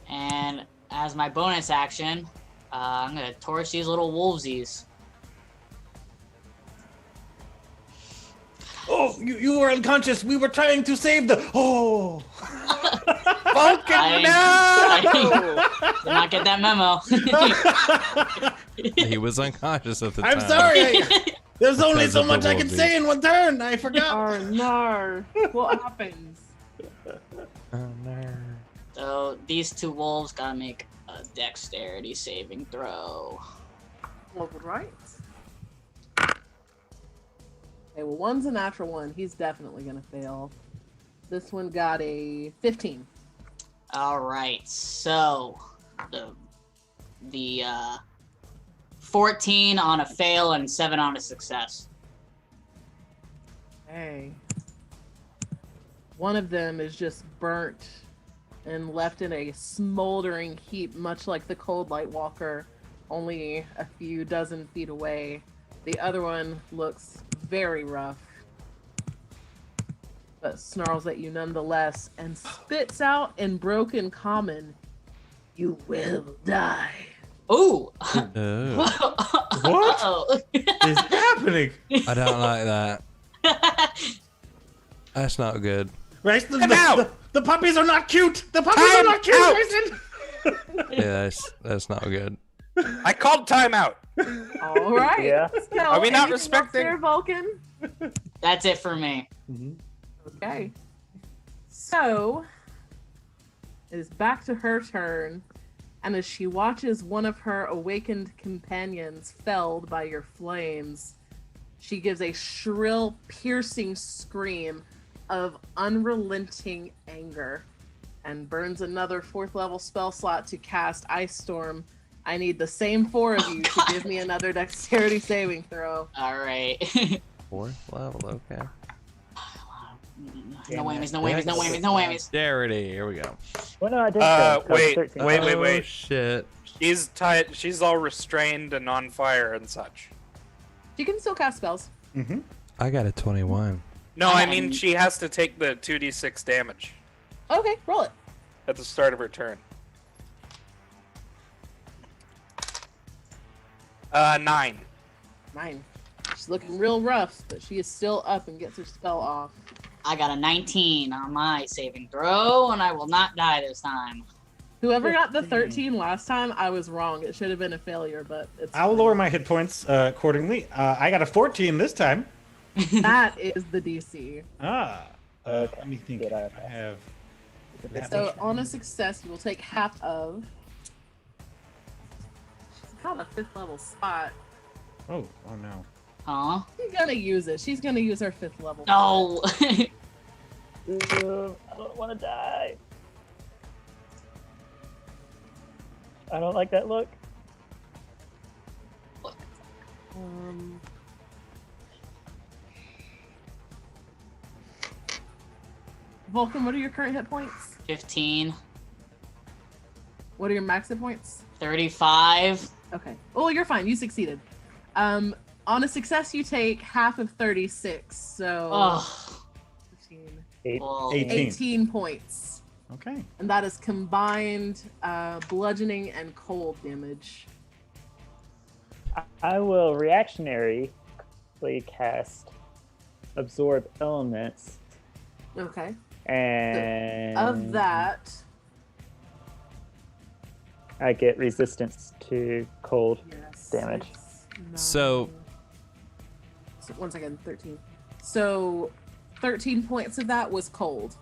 And as my bonus action, I'm going to torch these little wolvesies. Oh, you were unconscious. We were trying to save the. Oh. Vulcan, I no! did not get that memo. He was unconscious at the time. I'm sorry. There's only Because so of the much I can wolves. say in one turn. I forgot. Oh, no. What happens? Oh, no. So these two wolves gotta make a dexterity saving throw. All right. Okay, well, one's a natural one. He's definitely going to fail. This one got a 15. All right, so the 14 on a fail and 7 on a success. Hey. One of them is just burnt and left in a smoldering heap, much like the Cold Light Walker, only a few dozen feet away. The other one looks very rough, but snarls at you nonetheless and spits out in broken common, "You will die." Ooh. Oh, What Uh-oh. is happening? I don't like that. That's not good. Right? Time out! The puppies are not cute. The puppies are Time not cute, out! Grayson. Yeah, that's not good. I called timeout. All right. Yeah. So, Are we not anything else respecting- there, Vulcan? That's it for me. Okay. So it is back to her turn, and as she watches one of her awakened companions felled by your flames, she gives a shrill, piercing scream of unrelenting anger and burns another 4th level spell slot to cast Ice Storm. I need the same 4 of you to give me another dexterity saving throw. All right. 4th level, okay. No whammies, no whammies, no whammies, no whammies. Dexterity, here we go. Well, no, I did. go. Wait, 13. wait. Oh, shit. She's tied. She's all restrained and on fire and such. She can still cast spells. I got a 21. No, I mean she has to take the 2d6 damage Okay, roll it. at the start of her turn. 9. 9. She's looking real rough, but she is still up and gets her spell off. I got a 19 on my saving throw, and I will not die this time. Whoever got the 13 last time, I was wrong. It should have been a failure, but it's I'll fine. lower my hit points accordingly. I got a 14 this time. That is the DC. Let me think. Good, I I have. that So much- on a success, you will take half of. She's got a 5th level spot. Oh no. Huh? She's gonna use it. She's gonna use her 5th level. No. I don't want to die. I don't like that look. Um, Vulcan, what are your current hit points? 15, What are your max hit points? 35. Okay. Oh, you're fine. You succeeded. On a success, you take half of 36. So Oh. 15, 18. 18 points. Okay. And that is combined bludgeoning and cold damage. I will reactionarily cast Absorb Elements, Okay. and Of that, I get resistance to cold. yes. Damage. 9. So- So 1 second, 13. So 13 points of that was cold.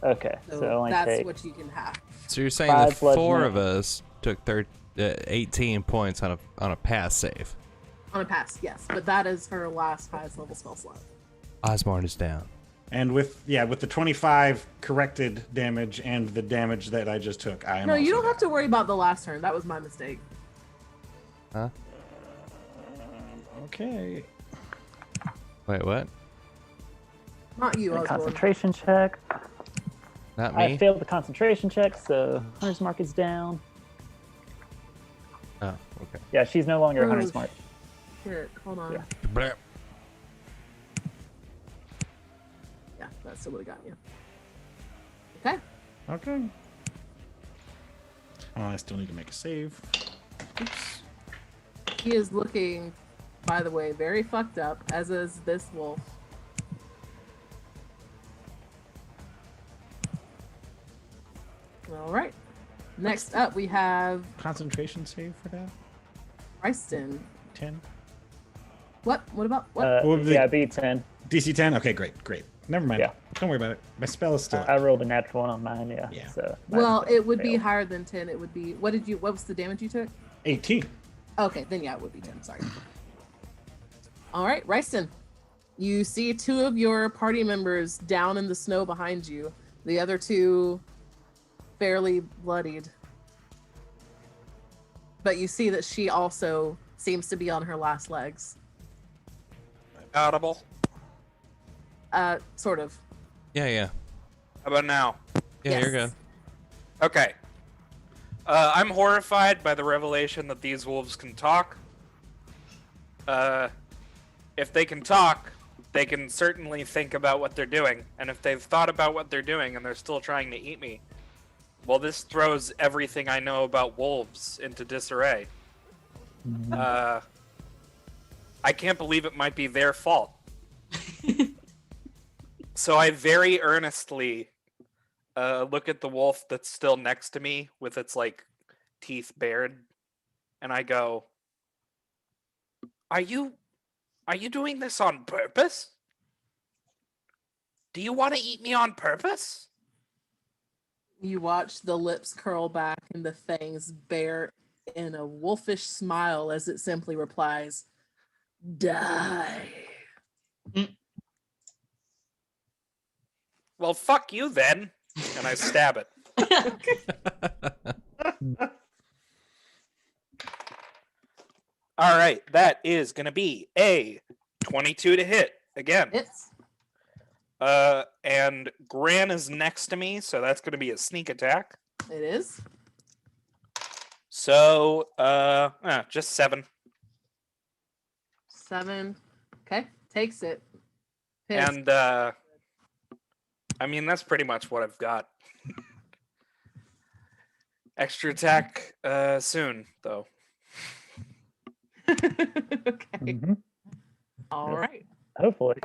Okay, so, I only that's take. what you can have. So you're saying that 5 4 bludgeoning. of us took 18 points on a pass save. On a pass, yes. But that is her last highest level spell slot. Osborne is down. And with the 25 corrected damage and the damage that I just took, I am. No, you also don't have to worry about the last turn. That was my mistake. Huh? Okay. Wait, what? Not you, A Osborne. concentration check. Not I me? failed the concentration check, so Hunter's Mark is down. Oh, okay. Yeah, she's no longer Oh, Hunter's Mark. Here, hold on. Yeah. Bleh. Yeah, that still would have got you. Okay. Okay. Oh, I still need to make a save. Oops. He is looking, by the way, very fucked up, as is this wolf. All right. Next up, we have Concentration save for that. Ryston. 10. What? What about what? What would be- Yeah, B10. DC 10. Okay, great. Never mind. Yeah. Don't worry about it. My spell is still. I rolled a natural one on mine, yeah. Yeah. So Well, mine it would be failed. higher than 10. It would be. What was the damage you took? 18. Okay, then yeah, it would be 10. Sorry. All right, Ryston. You see 2 of your party members down in the snow behind you. The other 2 fairly bloodied. But you see that she also seems to be on her last legs. Audible. Sort of. Yeah. How about now? Yeah, you're Yes. good. Okay. I'm horrified by the revelation that these wolves can talk. If they can talk, they can certainly think about what they're doing. And if they've thought about what they're doing and they're still trying to eat me, Well, this throws everything I know about wolves into disarray. I can't believe it might be their fault. So I very earnestly look at the wolf that's still next to me with its like teeth bared, and I go, Are you doing this on purpose? Do you want to eat me on purpose? You watch the lips curl back and the fangs bare in a wolfish smile as it simply replies, Die. Well, fuck you then. And I stab it. All right, that is going to be a 22 to hit again. It's And Gran is next to me, so that's going to be a sneak attack. it is. So, just 7. 7. Okay, takes it. Pissed. And I mean, that's pretty much what I've got. Extra attack soon, though. Okay. All right. Hopefully.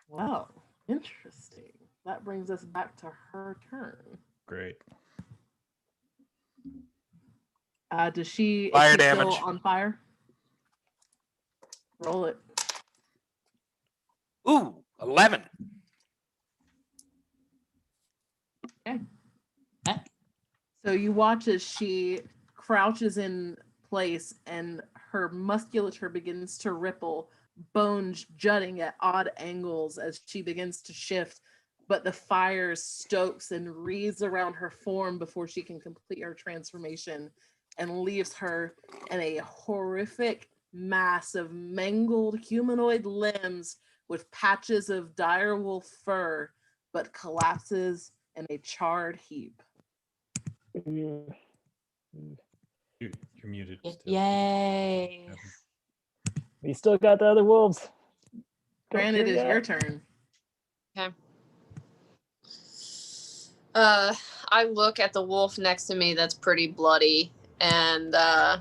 Wow. Interesting. That brings us back to her turn. Great. Does she is Fire she still damage. on fire? Roll it. Ooh, 11. Okay. So you watch as she crouches in place and her musculature begins to ripple, bones jutting at odd angles as she begins to shift, but the fire stokes and wreathes around her form before she can complete her transformation and leaves her in a horrific mass of mangled humanoid limbs with patches of direwolf fur, but collapses in a charred heap. You're muted. Still. Yay. We still got the other wolves. Don't Granted, care it's your yet. turn. I look at the wolf next to me that's pretty bloody, and I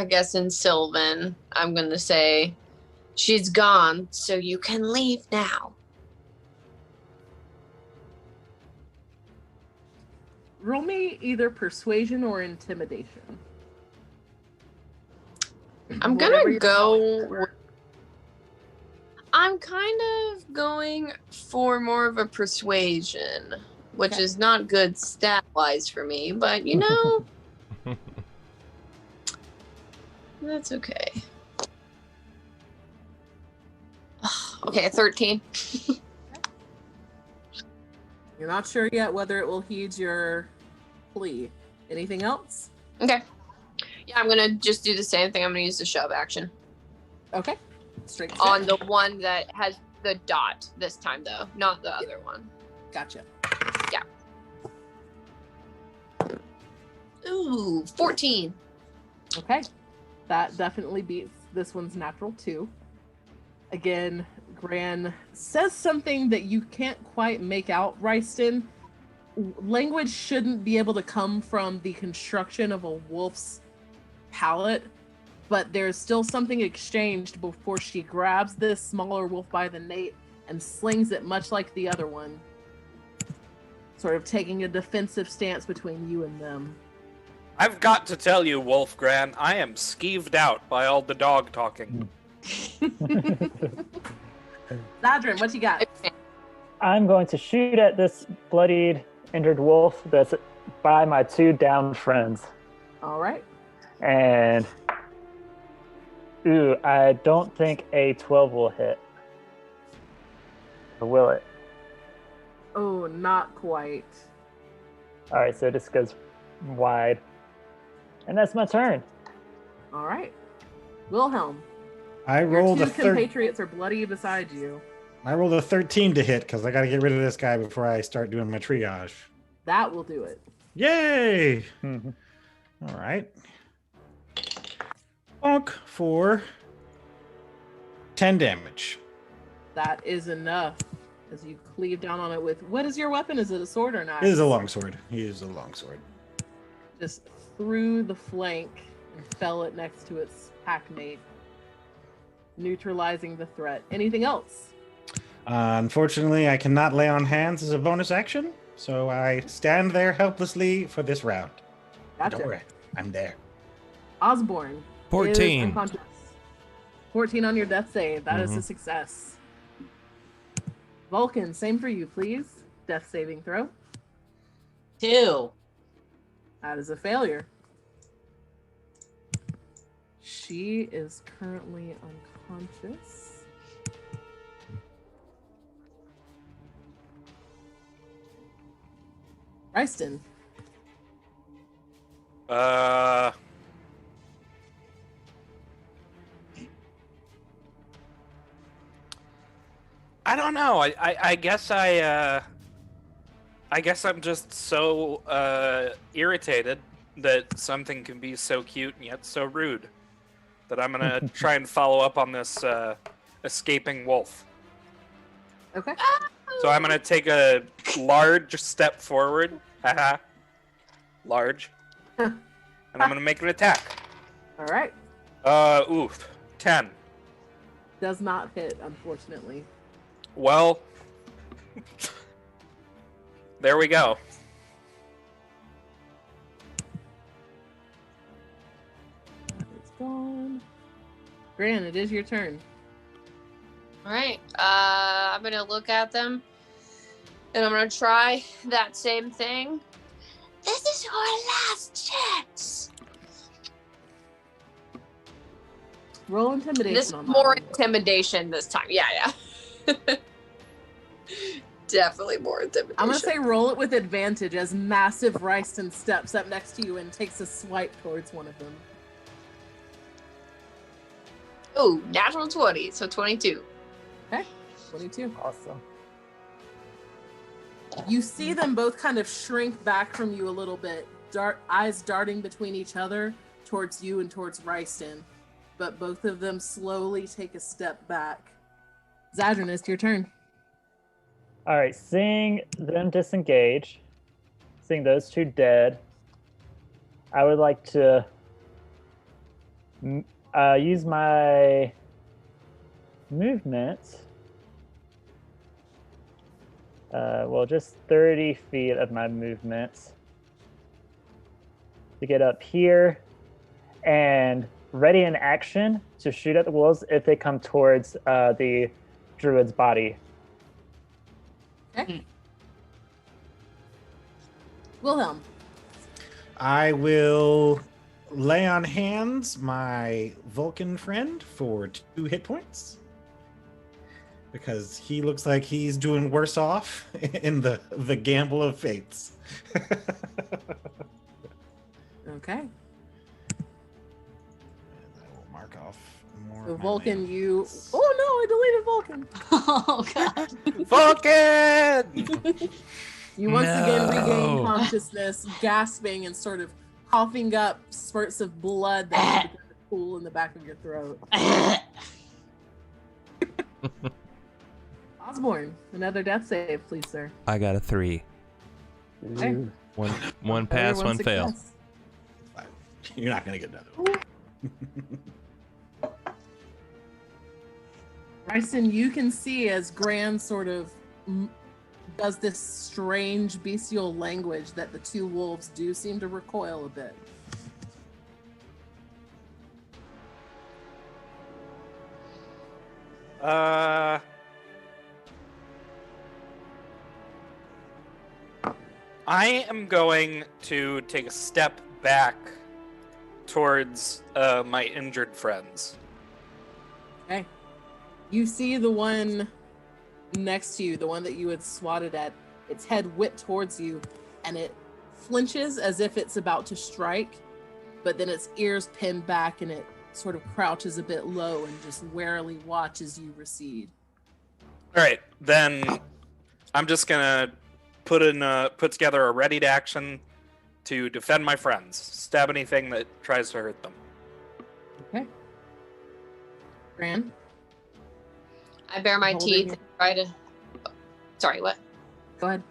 guess in Sylvan, I'm gonna say, she's gone, so you can leave now. Roll me either persuasion or intimidation. I'm Whatever gonna you're go. I'm kind of going for more of a persuasion, which Okay. is not good stat wise for me, but you know, that's okay. Okay, 13. You're not sure yet whether it will heed your plea. Anything else? Okay. Yeah, I'm gonna just do the same thing. I'm gonna use the shove action Okay. Straight to on the one that has the dot this time, though, not the other one. Gotcha. Ooh, 14. Okay. That definitely beats this one's natural 2. Again, Gran says something that you can't quite make out, Ryston. Language shouldn't be able to come from the construction of a wolf's palate, but there's still something exchanged before she grabs this smaller wolf by the nape and slings it much like the other one, sort of taking a defensive stance between you and them. I've got to tell you, Wolfgran, I am skeeved out by all the dog talking. Zadrin, what you got? I'm going to shoot at this bloodied, injured wolf that's by my 2 downed friends. All right. And ooh, I don't think a 12 will hit. Or will it? Oh, not quite. All right, so it just goes wide. And that's my turn. All right. Wilhelm, I your rolled 2 a compatriots are bloody beside you. I rolled a 13 to hit because I got to get rid of this guy before I start doing my triage. That will do it. Yay! Mhm. All right. Bonk for 10 damage. That is enough. as you cleave down on it with, what is your weapon? Is it a sword or not? It is a longsword. He is a longsword. Just through the flank and fell it next to its packmate, neutralizing the threat. Anything else? Unfortunately, I cannot lay on hands as a bonus action, so I stand there helplessly for this round. Gotcha. Don't worry, I'm there. Osborne. 14. Is unconscious. 14 on your death save. That is a Mhm. success. Vulcan, same for you, please. Death saving throw. 2. That is a failure. She is currently unconscious. Ryston. I don't know. I guess I guess I'm just so irritated that something can be so cute and yet so rude that I'm gonna try and follow up on this escaping wolf. Okay. So I'm gonna take a large step forward. Haha. Large. And I'm gonna make an attack. All right. Oof. 10. Does not hit, unfortunately. Well, there we go. It's gone. Gran, it is your turn. All right. I'm gonna look at them, and I'm gonna try that same thing. This is your last chance. Roll intimidation This on that more one. intimidation this time. Yeah. Definitely more intimidation. I'm gonna say roll it with advantage as massive Ryston steps up next to you and takes a swipe towards one of them. Oh, natural 20, so 22. Okay, 22. Awesome. You see them both kind of shrink back from you a little bit, eyes darting between each other towards you and towards Ryston, but both of them slowly take a step back. Zadrin, it's your turn. All right, seeing them disengage, seeing those two dead, I would like to use my movement. Well, just 30 feet of my movement to get up here and ready in action to shoot at the wolves if they come towards the druid's body. Okay. Wilhelm. I will lay on hands my Vulcan friend for 2 hit points. Because he looks like he's doing worse off in the gamble of fates. Okay. And I will mark off more. So of my Vulcan, land. you... Oh no, I deleted Vulcan. Oh god. Vulcan! You once again regain No. consciousness, gasping and sort of coughing up spurts of blood that have begun to pool in the back of your throat. Osborne, another death save, please, sir. I got a 3. Okay. One pass, one fail. success. Fine. You're not going to get another one. Bryson, you can see as Gran sort of does this strange bestial language that the two wolves do seem to recoil a bit. I am going to take a step back towards my injured friends. Okay. You see the one next to you, the one that you had swatted at, its head whipped towards you, and it flinches as if it's about to strike, but then its ears pin back and it sort of crouches a bit low and just warily watches you recede. All right, then I'm just gonna put together a ready to action to defend my friends. Stab anything that tries to hurt them. Okay. Gran? I bare my Holding teeth your- and try to Sorry, what? Go ahead.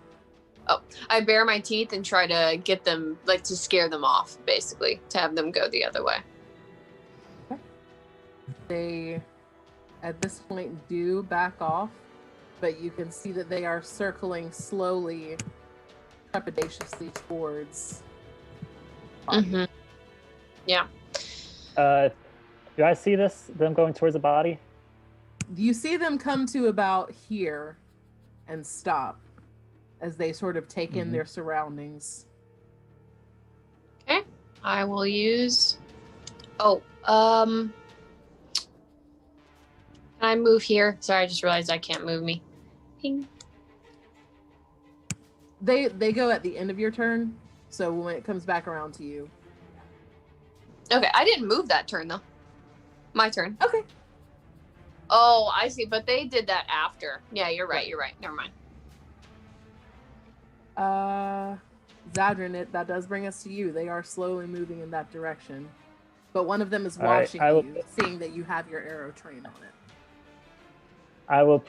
I bare my teeth and try to get them, like, to scare them off, basically, to have them go the other way. They, at this point, do back off, but you can see that they are circling slowly, trepidatiously towards. Mm-hmm. Yeah. Do I see them going towards the body? You see them come to about here and stop as they sort of take in their surroundings. Okay. I will use. Oh, can I move here? Sorry, I just realized I can't move me. Ping. They go at the end of your turn, so when it comes back around to you. Okay, I didn't move that turn though. My turn. Okay. Oh, I see. But they did that after. Yeah, you're right. You're right. Never mind. Zadrin, that does bring us to you. They are slowly moving in that direction. But one of them is All right, watching I will- you, seeing that you have your arrow train on it. I will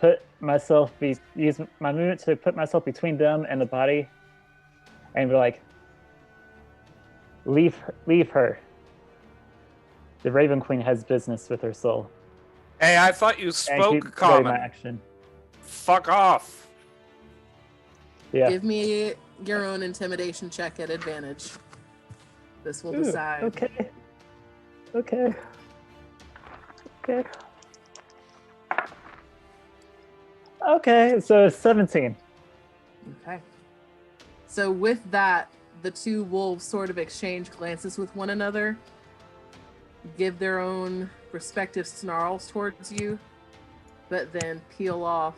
use my movement to put myself between them and the body, and be like, leave her. The Raven Queen has business with her soul. Hey, I thought you And spoke keep ready common. my action. Fuck off. Yeah. Give me your own intimidation check at advantage. This will Ooh, decide. Okay. Okay, so 17. Okay. So with that, the two wolves sort of exchange glances with one another, give their own respective snarls towards you, but then peel off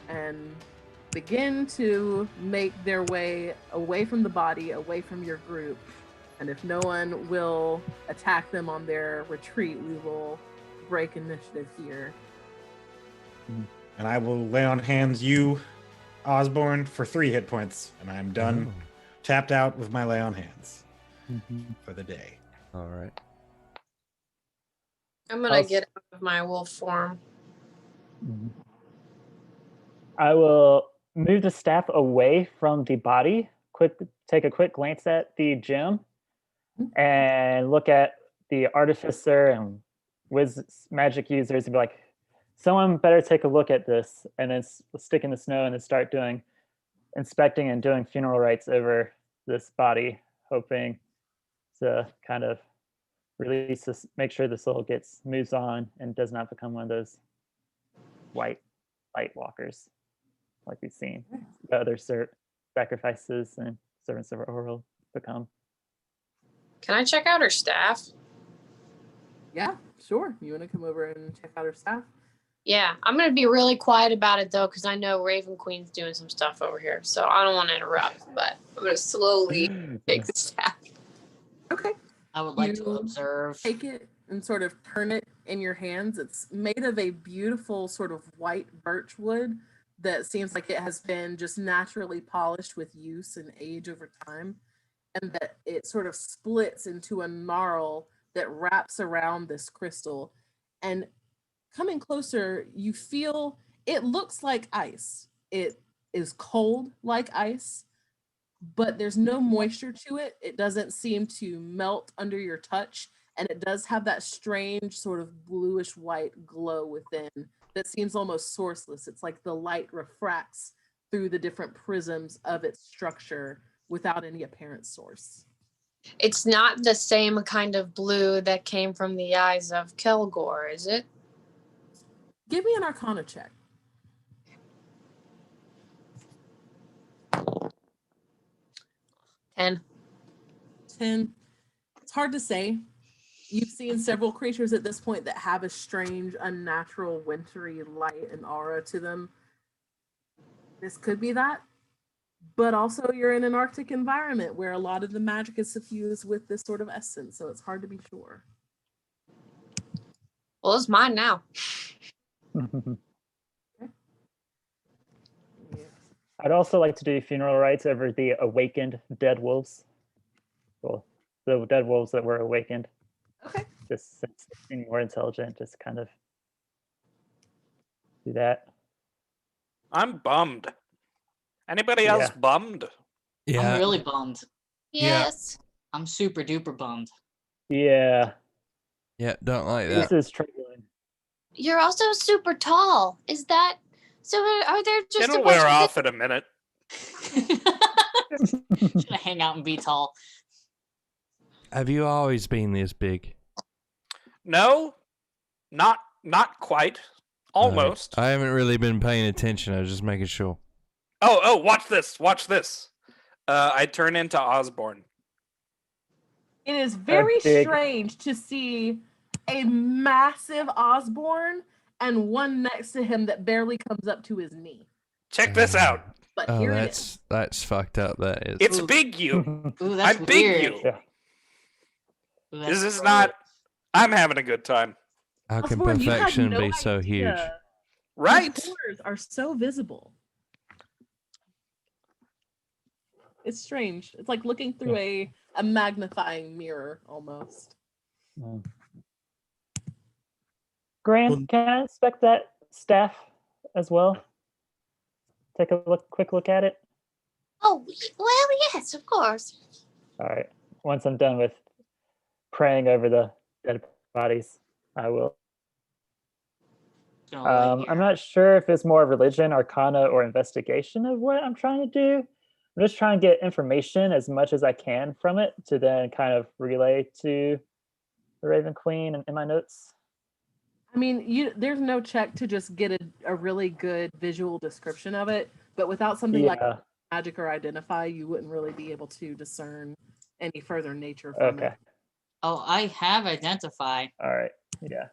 and begin to make their way away from the body, away from your group. And if no one will attack them on their retreat, we will break initiative here. And I will lay on hands you, Osborne, for 3 hit points. And I'm done, tapped out with my lay on hands for the day. All right. I'm gonna get out of my wolf form. I will move the staff away from the body, take a quick glance at the gem, and look at the artificer and magic users and be like, someone better take a look at this, and then stick in the snow and then start inspecting and doing funeral rites over this body, hoping to kind of release this, make sure the soul moves on and does not become one of those white light walkers like we've seen the other sacrifices and servants of Oral become. Can I check out her staff? Yeah, sure. You want to come over and check out her staff? Yeah, I'm gonna be really quiet about it though, because I know Raven Queen's doing some stuff over here, so I don't want to interrupt. But I'm gonna slowly take the staff. Okay. I would like to You observe. Take it and sort of turn it in your hands. It's made of a beautiful sort of white birch wood that seems like it has been just naturally polished with use and age over time, and that it sort of splits into a gnarl that wraps around this crystal. And coming closer, you feel it looks like ice. It is cold like ice, but there's no moisture to it. It doesn't seem to melt under your touch, and it does have that strange sort of bluish white glow within that seems almost sourceless. It's like the light refracts through the different prisms of its structure without any apparent source. It's not the same kind of blue that came from the eyes of Kelgor, is it? Give me an Arcana check. 10. 10. It's hard to say. You've seen several creatures at this point that have a strange, unnatural, wintry light and aura to them. This could be that. But also you're in an Arctic environment where a lot of the magic is suffused with this sort of essence, so it's hard to be sure. Well, it's mine now. Yeah. I'd also like to do funeral rites over the awakened dead wolves. Well, the dead wolves that were awakened. Okay. Just being more intelligent, just kind of do that. I'm bummed. Anybody else Yeah. bummed? Yeah. I'm really bummed. Yeah. Yes. I'm super duper bummed. Yeah. Yeah, don't like that. This is troubling. You're also super tall. Is that so? Are there just It'll a bunch wear of off in a minute. Just gonna hang out and be tall. Have you always been this big? No, not quite. Almost. I haven't really been paying attention. I was just making sure. Oh, watch this. Watch this. I turn into Osborne. It is very big- strange to see a massive Osborne and one next to him that barely comes up to his knee. Check this out. But Oh, here it is. that's fucked up. That is. It's Ooh. big you. Ooh, that's I'm big weird. you. Yeah. Ooh, This that's is gross. not. I'm having a good time. How can Osborne, you had perfection no be so huge? idea. Right? The pores are so visible. It's strange. It's like looking through a magnifying mirror almost. Mm. Grant, can I inspect that staff as well? Take a quick look at it. Oh, well, yes, of course. All right. Once I'm done with praying over the dead bodies, I will. Gonna lay I'm here. not sure if it's more religion, arcana, or investigation of what I'm trying to do. I'm just trying to get information as much as I can from it to then kind of relay to the Raven Queen in my notes. I mean, there's no check to just get a really good visual description of it, but without something like Yeah. magic or identify, you wouldn't really be able to discern any further nature from Okay. it. Oh, I have identify. All right. Yeah.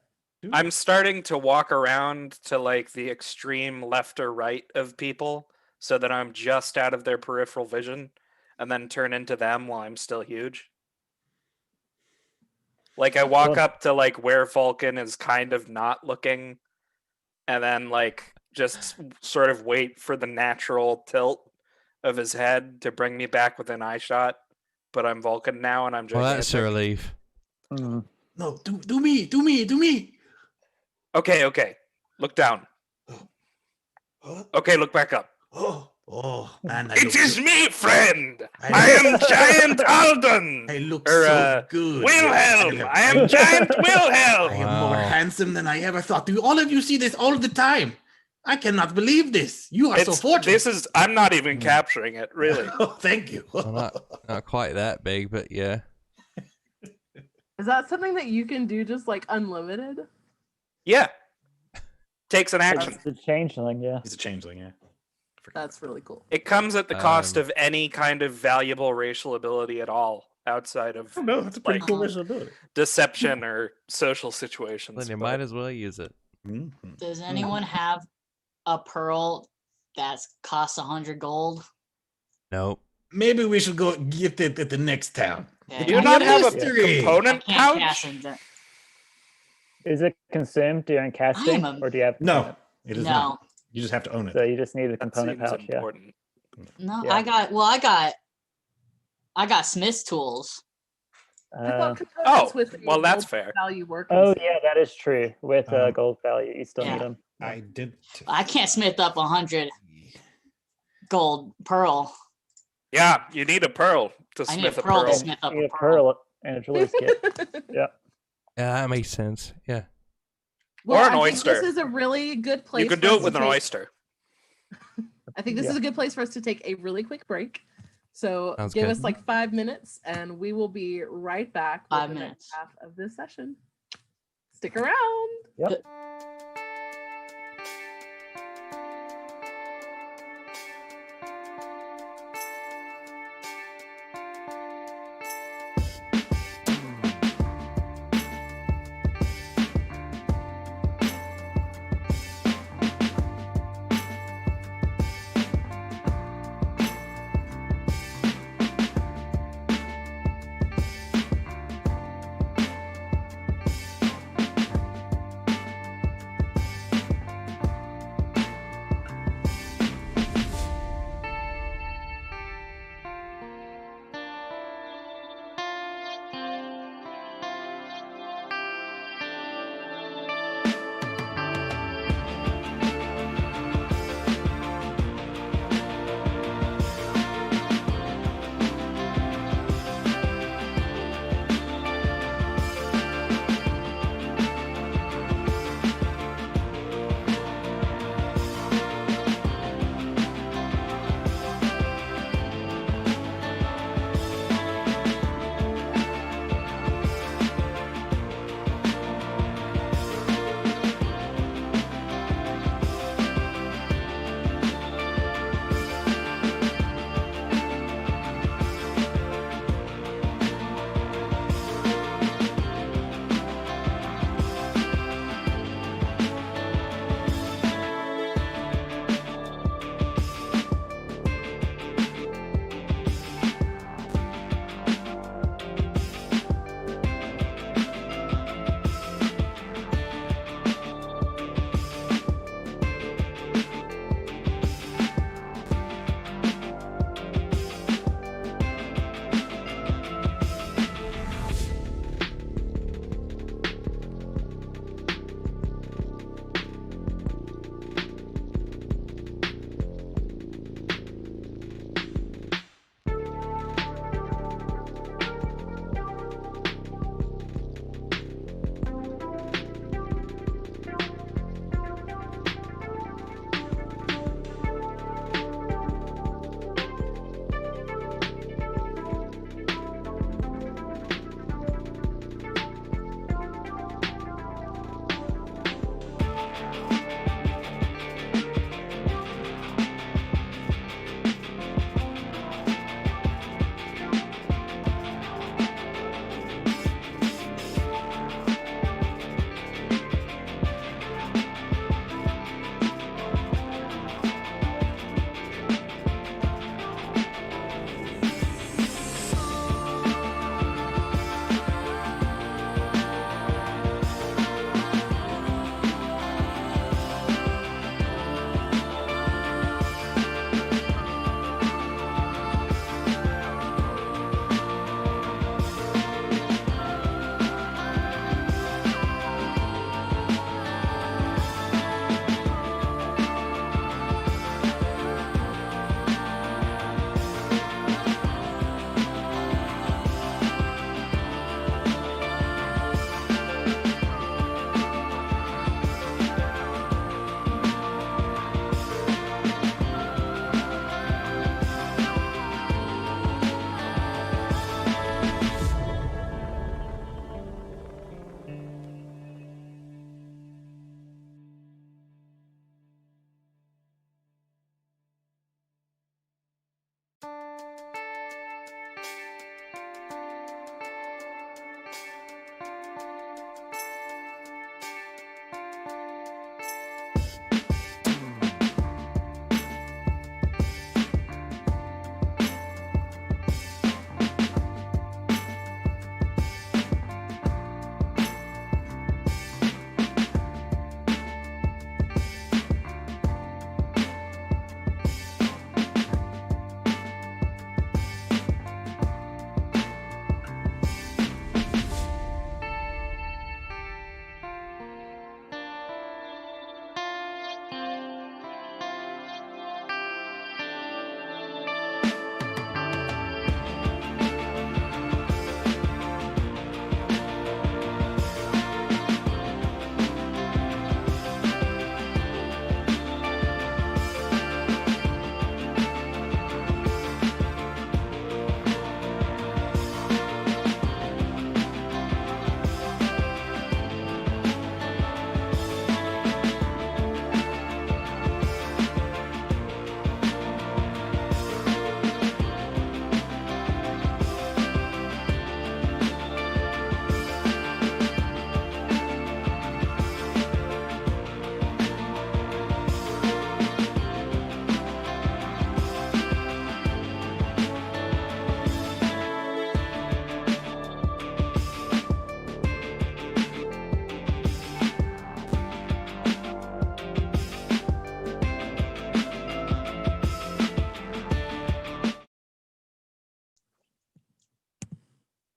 I'm starting to walk around to like the extreme left or right of people so that I'm just out of their peripheral vision and then turn into them while I'm still huge. Like I walk Well- up to like where Vulcan is kind of not looking and then like just sort of wait for the natural tilt of his head to bring me back within eye shot. But I'm Vulcan now and I'm Well, gigantic. that's a relief. Mm. No, do me. Okay. Look down. Huh? Okay, look back up. Oh, man, I It look is good. me, friend. I I am Giant Alden. I look Or, so good. Wilhelm. I am Giant I Wilhelm. am more Wow. handsome than I ever thought. Do all of you see this all the time? I cannot believe this. You are so fortunate. I'm not even capturing it, really. Oh, thank you. Well, not quite that big, but yeah. Is that something that you can do just like unlimited? Yeah. Takes an action. It's the changeling, yeah. He's a changeling, yeah. That's really cool. It comes at the cost Um, of any kind of valuable racial ability at all outside of Oh, no, that's a pretty Like- cool visual ability. deception or social situations. Then you but- might as well use it. Mhm. Does anyone have a pearl that costs 100 gold? Nope. Maybe we should go get it at the next town. Yeah, Do you I not can't- have a mystery. I component can't cast pouch? it. Is it consumed during casting, a- or do you have? No, it is No, not. You just have to own it. So you just need the That component seems pouch, yeah. important. no. Yeah. I got Smith's tools. I thought Uh, components with a well, that's gold fair. value work. oh yeah, that is true. With Um, gold value, you still Yeah. need them. I did. I can't smith up 100 gold pearl. Yeah, you need a pearl to I need a smith a pearl to pearl. smith up You need a a pearl. pearl and a jeweler's kit. Yeah. Yeah, that makes sense. Yeah. Well, Or an I think oyster. this is a really good place. You can for do us it to with an take- oyster. I think this Yeah. is a good place for us to take a really quick break. So Sounds give good. us like 5 minutes and we will be right back with 5 the minutes. next half of this session. Stick around. Yep.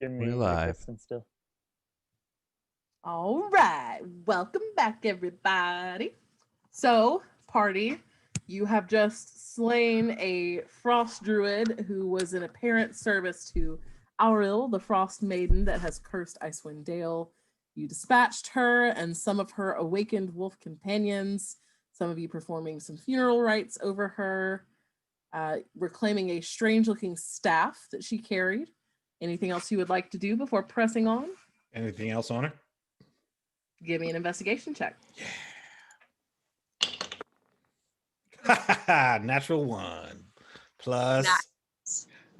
You're We're muted, live. Kristen, still. All right. Welcome back, everybody. So, party, you have just slain a frost druid who was in apparent service to Auril, the frost maiden that has cursed Icewind Dale. You dispatched her and some of her awakened wolf companions, some of you performing some funeral rites over her, reclaiming a strange-looking staff that she carried. Anything else you would like to do before pressing on? Anything else on her? Give me an investigation check. Natural 1 plus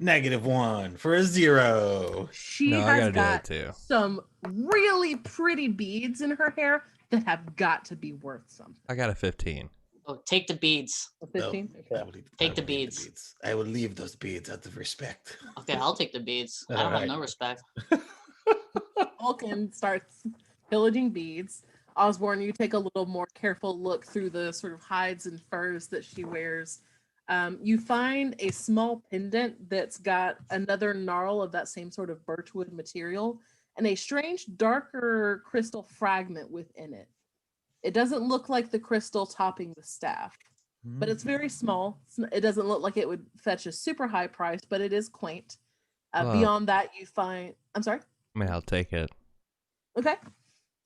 Nice. -1 for a 0. She No, I has gotta do got it too. some really pretty beads in her hair that have got to be worth something. I got a 15. Oh, take the beads. A 15? No, I will leave- Take I the will leave beads. I will leave those beads out of respect. Okay, I'll take the beads. I don't have Alright. no respect. Vulcan starts pillaging beads. Osborne, you take a little more careful look through the sort of hides and furs that she wears. You find a small pendant that's got another gnarl of that same sort of birchwood material and a strange darker crystal fragment within it. It doesn't look like the crystal topping the staff, but it's very small. It doesn't look like it would fetch a super high price, but it is quaint. Well- Beyond that, you find... I'm sorry? I mean, I'll take it. Okay.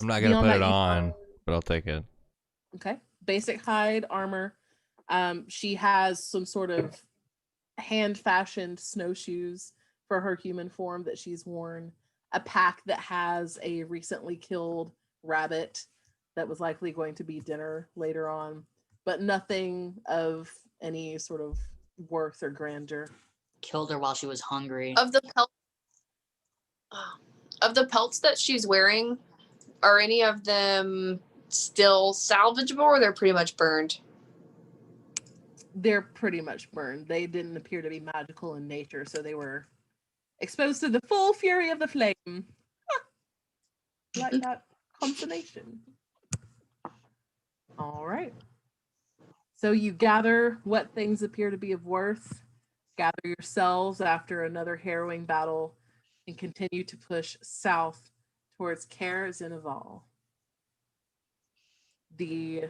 I'm not gonna Beyond put that, it you on, find- but I'll take it. Okay. Basic hide armor. She has some sort of hand-fashioned snowshoes for her human form that she's worn. A pack that has a recently killed rabbit that was likely going to be dinner later on, but nothing of any sort of worth or grandeur. Killed her while she was hungry. Of the pelts that she's wearing, are any of them still salvageable, or they're pretty much burned? They're pretty much burned. They didn't appear to be magical in nature, so they were exposed to the full fury of the flame. Like that consummation. All right. So you gather what things appear to be of worth, gather yourselves after another harrowing battle, and continue to push south towards Caer Dineval. The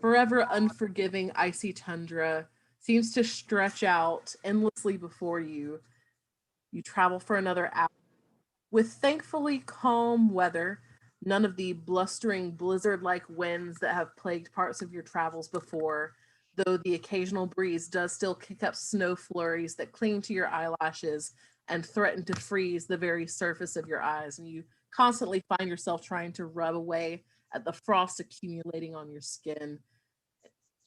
forever unforgiving icy tundra seems to stretch out endlessly before you. You travel for another hour. With thankfully calm weather, none of the blustering blizzard-like winds that have plagued parts of your travels before, though the occasional breeze does still kick up snow flurries that cling to your eyelashes and threaten to freeze the very surface of your eyes, and you constantly find yourself trying to rub away at the frost accumulating on your skin.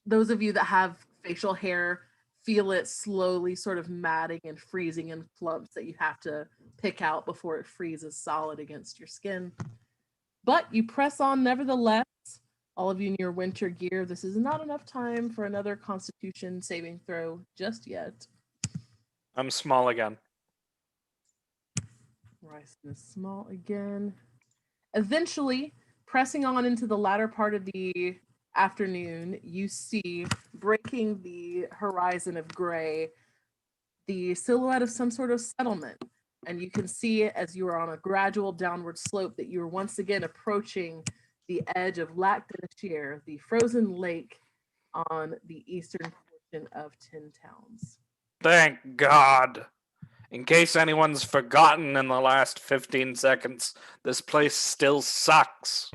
Those of you that have facial hair feel it slowly sort of matting and freezing in clumps that you have to pick out before it freezes solid against your skin. But you press on nevertheless. All of you in your winter gear, this is not enough time for another Constitution saving throw just yet. I'm small again. Ryson is small again. Eventually, pressing on into the latter part of the afternoon, you see, breaking the horizon of gray, the silhouette of some sort of settlement. And you can see it as you are on a gradual downward slope that you are once again approaching the edge of Lac de Chier, the frozen lake on the eastern portion of Tin Towns. Thank God. In case anyone's forgotten in the last 15 seconds, this place still sucks.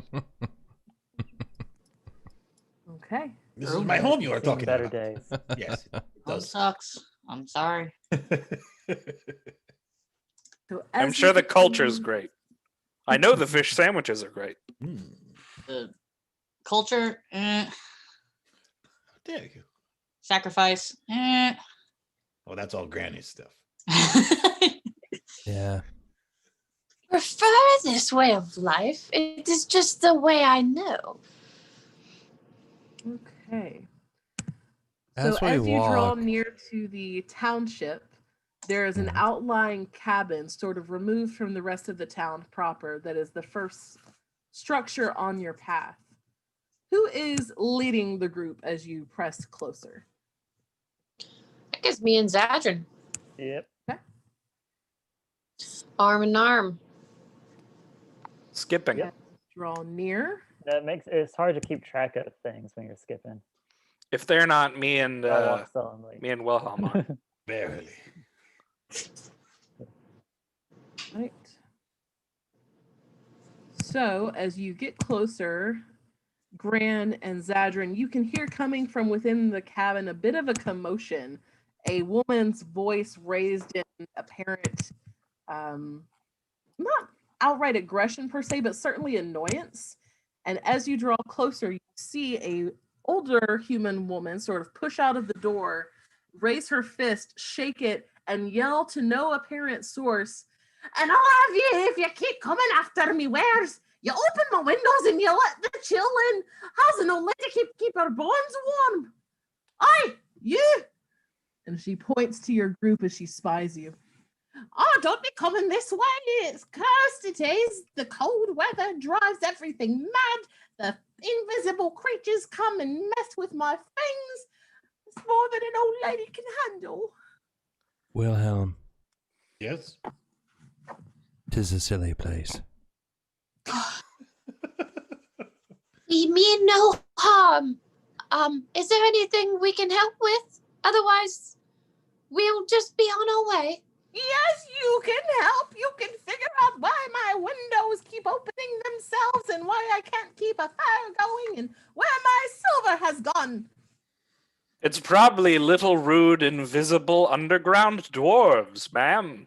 Okay. This is my home you are Seen talking better about. days. Yes. it Home does. sucks. I'm sorry. So I'm as sure you the culture's continue- great. I know the fish sandwiches are great. Mm, The culture, there you go. sacrifice, Oh, that's all Granny's stuff. Yeah. Prefer this way of life. It is just the way I know. Okay. As So we as you draw walk, near to the township, there is an Mhm. outlying cabin sort of removed from the rest of the town proper that is the first structure on your path. Who is leading the group as you press closer? I guess me and Zadrin. Yep. Arm in arm. Skipping. Yep. Draw near. That makes it's hard to keep track of things when you're skipping. If they're not, me and I walk sullenly. me and Wilhelm are. Barely. Right. So as you get closer, Gran and Zadrin, you can hear coming from within the cabin a bit of a commotion. A woman's voice raised in apparent, not outright aggression per se, but certainly annoyance. And as you draw closer, you see a older human woman sort of push out of the door, raise her fist, shake it, and yell to no apparent source, "And all of you, if you keep coming after me wares, you open my windows and you let the chill in. How's an old lady keep her bones warm? Aye, you!" And she points to your group as she spies you. "Oh, don't be coming this way. It's cursed it is. The cold weather drives everything mad. The invisible creatures come and mess with my things. It's more than an old lady can handle." Wilhelm, Yes. 'tis a silly place. We mean no harm. Is there anything we can help with? Otherwise, we'll just be on our way. Yes, you can help. You can figure out why my windows keep opening themselves and why I can't keep a fire going and where my silver has gone. It's probably little rude, invisible underground dwarves, ma'am.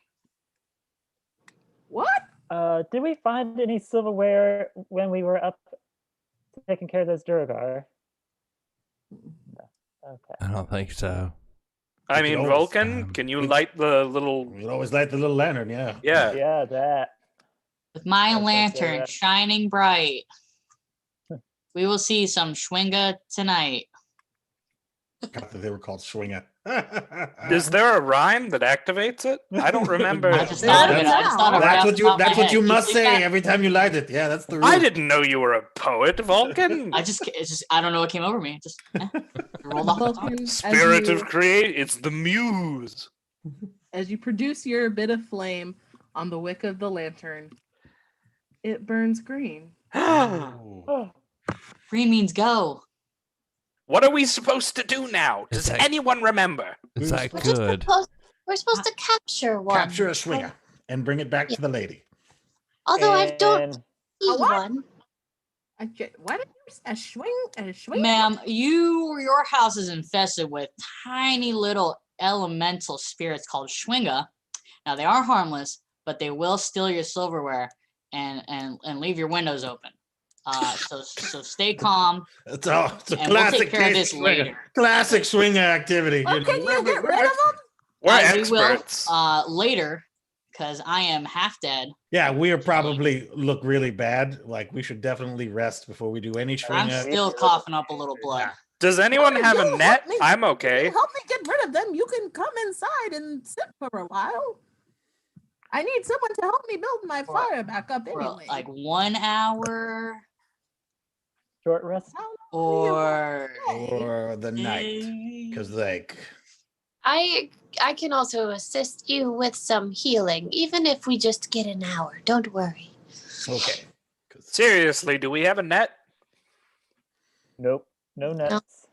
What? Did we find any silverware when we were up taking care of those Duergar? No. Okay. I don't think so. I We could mean, always, Vulcan, can you light the little... We'd always light the little lantern, yeah. Yeah. Yeah, that. With my That's lantern right. shining bright, we will see some Schwinga tonight. Forgot that they were called Schwinger. Is there a rhyme that activates it? I don't remember. I just thought of it. I just thought of it. That's off what the you. top of my That's what head. you Can must believe say that? every time you light it. Yeah, that's the rule. I didn't know you were a poet, Vulcan. It's just, I don't know what came over me. It just rolled off the tongue. Vulcan, Spirit of create. It's the muse. as you produce your bit of flame on the wick of the lantern, it burns green. Oh. Green means go. What are we supposed to do now? Does It's like- anyone remember? Is that We're just good? we're supposed to capture one. Capture a Schwinger and bring it back to the lady. Although I don't And see A what? one. What did you say? A swing? Ma'am, your house is infested with tiny little elemental spirits called Schwinga. Now they are harmless, but they will steal your silverware and leave your windows open. So stay calm, It's a and we'll classic take care of case this of Schwinger. later. Classic Schwinger activity. Oh, You can know, you get rid of them? We're We will experts. later, because I am half dead. Yeah, we are probably look really bad. Like we should definitely rest before we do any I'm Schwinger. still coughing up a little blood. Does anyone have you a net? help me. I'm Can okay. you help me get rid of them? You can come inside and sit for a while. I need someone to help me build my For- fire back up For anyway. like 1 hour short rest. How long do you or want? Or the night, because like I can also assist you with some healing, even if we just get an hour. Don't worry. okay. 'Cause- Seriously, do we have a net? Nope. No nets.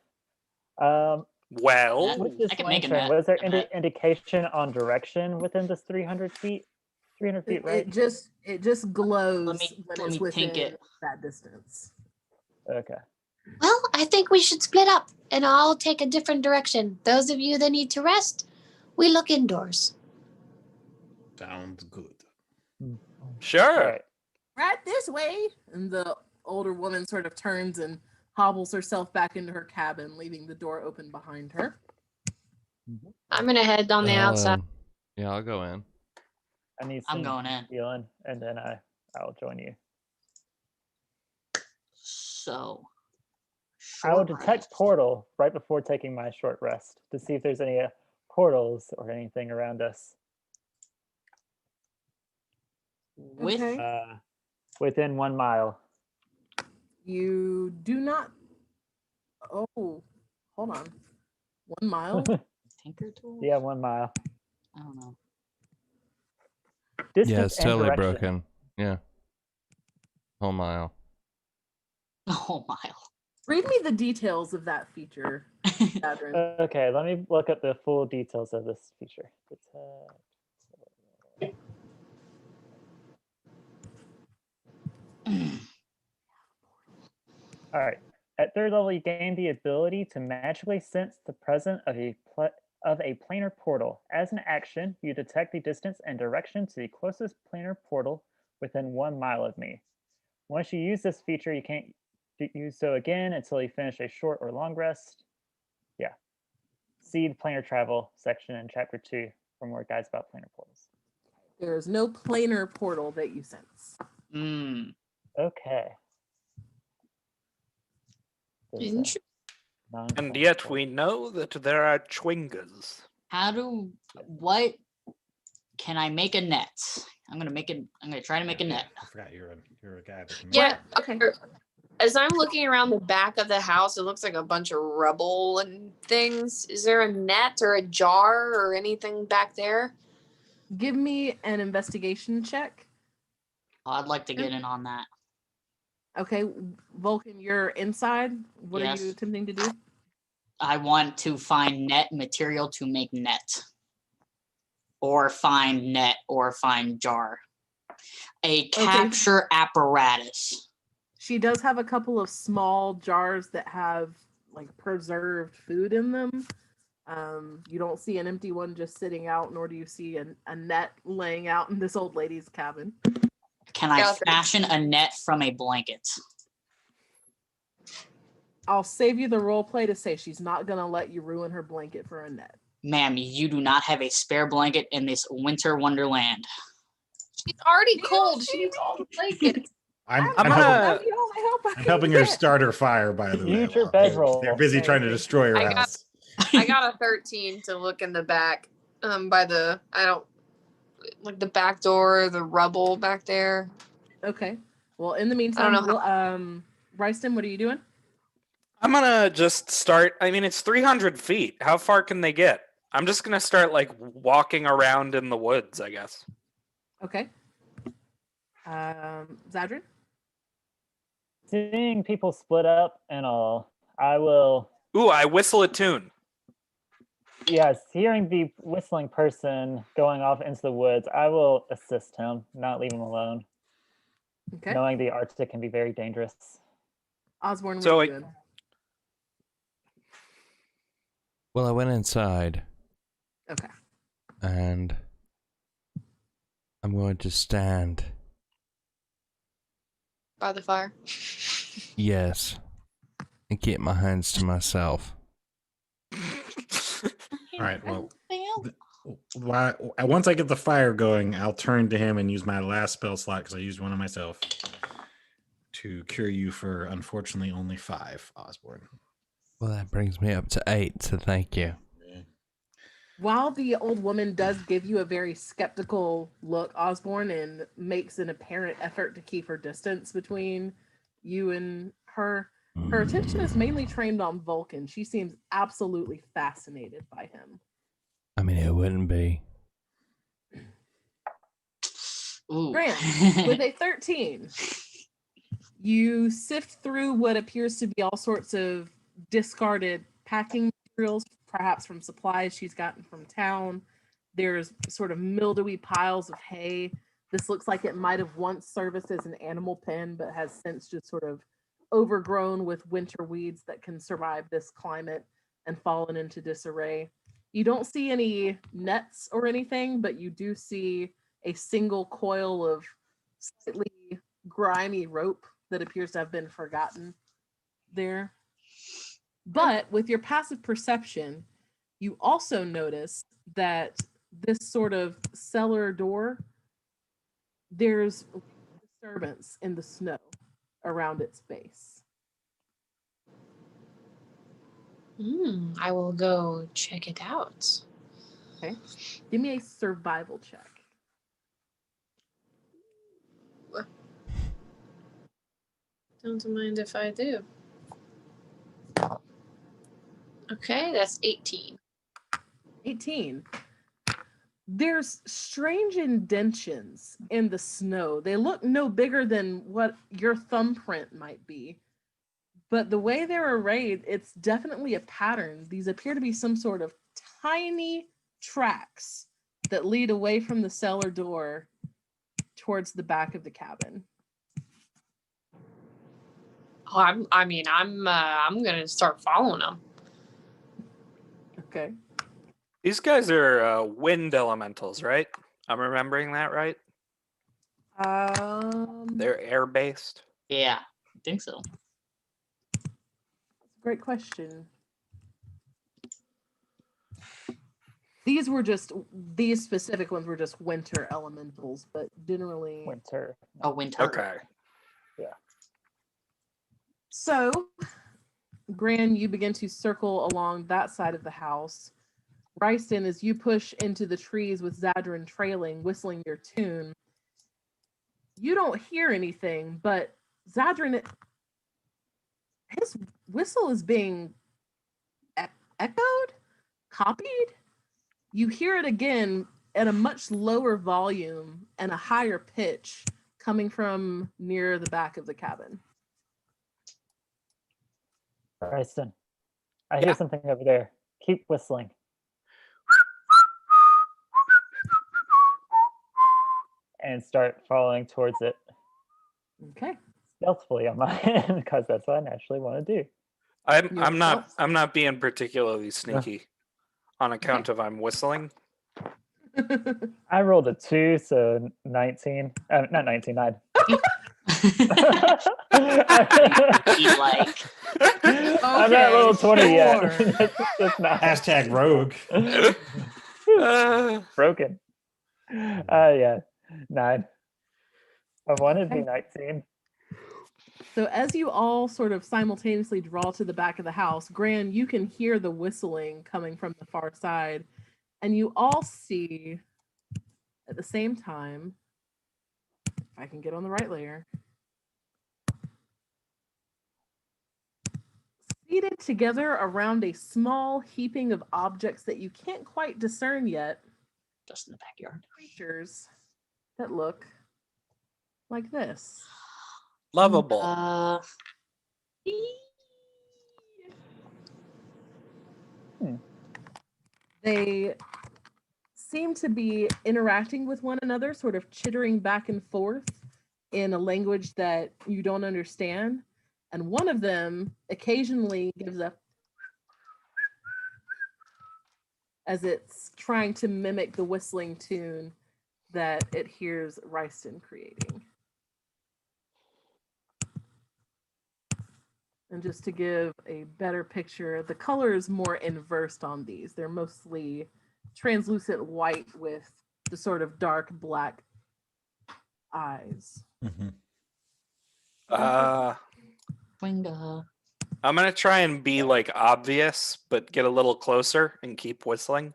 Well, With this I can make a lantern, net. was there A any net. indication on direction within this 300 feet? 300 feet, right? It just glows Let me- when let it's me within pink it. that distance. Okay. Well, I think we should split up and I'll take a different direction. Those of you that need to rest, we look indoors. Sounds good. sure. All right. Right this way. And the older woman sort of turns and hobbles herself back into her cabin, leaving the door open behind her. I'm gonna head on the outside. Yeah, I'll go in. I need I'm some going in. healing, and then I'll join you. So I will short detect rest. portal right before taking my short rest to see if there's any portals or anything around us. With Okay. Within 1 mile. You do not. Oh, hold on. 1 mile? Tinker tool? Yeah, 1 mile. I don't know. Distance Yeah, it's and totally direction. broken. Yeah. Whole mile. A whole mile. Read me the details of that feature, Adrian. Okay, let me look up the full details of this feature. All right. At third level, you gain the ability to magically sense the presence of a planar portal. As an action, you detect the distance and direction to the closest planar portal within 1 mile of me. Once you use this feature, you can't use so again until you finish a short or long rest. Yeah. See the planar travel section in chapter 2 for more guides about planar portals. There is no planar portal that you sense. Okay. Interesting. And yet we know that there are chwingas. What can I make a net? I'm gonna try to make a net. I forgot you're a guy. That can Yeah. Okay. As I'm looking around the back of the house, it looks like a bunch of rubble and things. Is there a net or a jar or anything back there? Give me an investigation check. Oh, I'd like to get in on that. Okay, Vulcan, you're inside. What are you Yes. attempting to do? I want to find net material to make net. Or find net or find jar. A capture apparatus. She does have a couple of small jars that have like preserved food in them. You don't see an empty one just sitting out, nor do you see a net laying out in this old lady's cabin. Can I fashion a net from a blanket? I'll save you the role play to say she's not gonna let you ruin her blanket for a net. Ma'am, you do not have a spare blanket in this winter wonderland. She's already cold. She needs all the blankets. I'm helping her start her fire, by the way. Future bedroll. They're busy trying to destroy her house. I got a 13 to look in the back. By the the back door, the rubble back there. Okay. Well, in the meantime, Ryston, what are you doing? I'm gonna just start. I mean, it's 300 feet. How far can they get? I'm just gonna start like walking around in the woods, I guess. Okay. Zadrin? Seeing people split up and all, I will. Ooh, I whistle a tune. Yes, hearing the whistling person going off into the woods, I will assist him, not leave him alone. Okay. Knowing the Arctic can be very dangerous. Osborne, what So are you doing? Well, I went inside. Okay. And I'm going to stand. By the fire. Yes. And keep my hands to myself. All right. Well, once I get the fire going, I'll turn to him and use my last spell slot because I used one on myself to cure you for unfortunately only 5, Osborne. Well, that brings me up to 8, so thank you. While the old woman does give you a very skeptical look, Osborne, and makes an apparent effort to keep her distance between you and her attention is mainly trained on Vulcan. She seems absolutely fascinated by him. I mean, it wouldn't be. Ooh. Grant, with a 13, you sift through what appears to be all sorts of discarded packing materials, perhaps from supplies she's gotten from town. There's sort of mildewy piles of hay. This looks like it might have once serviced as an animal pen, but has since just sort of overgrown with winter weeds that can survive this climate and fallen into disarray. You don't see any nets or anything, but you do see a single coil of slightly grimy rope that appears to have been forgotten there. But with your passive perception, you also notice that this sort of cellar door, there's disturbance in the snow around its base. I will go check it out. Okay. Give me a survival check. Don't mind if I do. Okay, that's 18. 18. There's strange indentions in the snow. They look no bigger than what your thumbprint might be. But the way they're arrayed, it's definitely a pattern. These appear to be some sort of tiny tracks that lead away from the cellar door towards the back of the cabin. Oh, I'm gonna start following them. Okay. These guys are wind elementals, right? I'm remembering that right. They're air based. Yeah, I think so. Great question. These specific ones were just winter elementals, but generally. Winter. Oh, winter. Okay. So, Gran, you begin to circle along that side of the house. Ryston, as you push into the trees with Zadrin trailing, whistling your tune, you don't hear anything, but Zadrin, his whistle is being echoed, copied. You hear it again at a much lower volume and a higher pitch coming from near the back of the cabin. Bryson, I Yeah. hear something over there. Keep whistling. And start falling towards it Okay. stealthily on my end, because that's what I naturally want to do. I'm not being particularly sneaky on account of I'm whistling. I rolled a 2, so 19. Not 19, 9. He's like, I'm not level 20 sure. yet. That's not Hashtag rogue. broken. Yeah, 9. I wanted to be 19. So as you all sort of simultaneously draw to the back of the house, Gran, you can hear the whistling coming from the far side, and you all see at the same time, if I can get on the right layer, seated together around a small heaping of objects that you can't quite discern yet, just in the backyard. creatures that look like this. Lovable. They seem to be interacting with one another, sort of chittering back and forth in a language that you don't understand. And one of them occasionally gives a as it's trying to mimic the whistling tune that it hears Ryston creating. And just to give a better picture, the color is more inversed on these. They're mostly translucent white with the sort of dark black eyes. Winga. I'm gonna try and be like obvious, but get a little closer and keep whistling.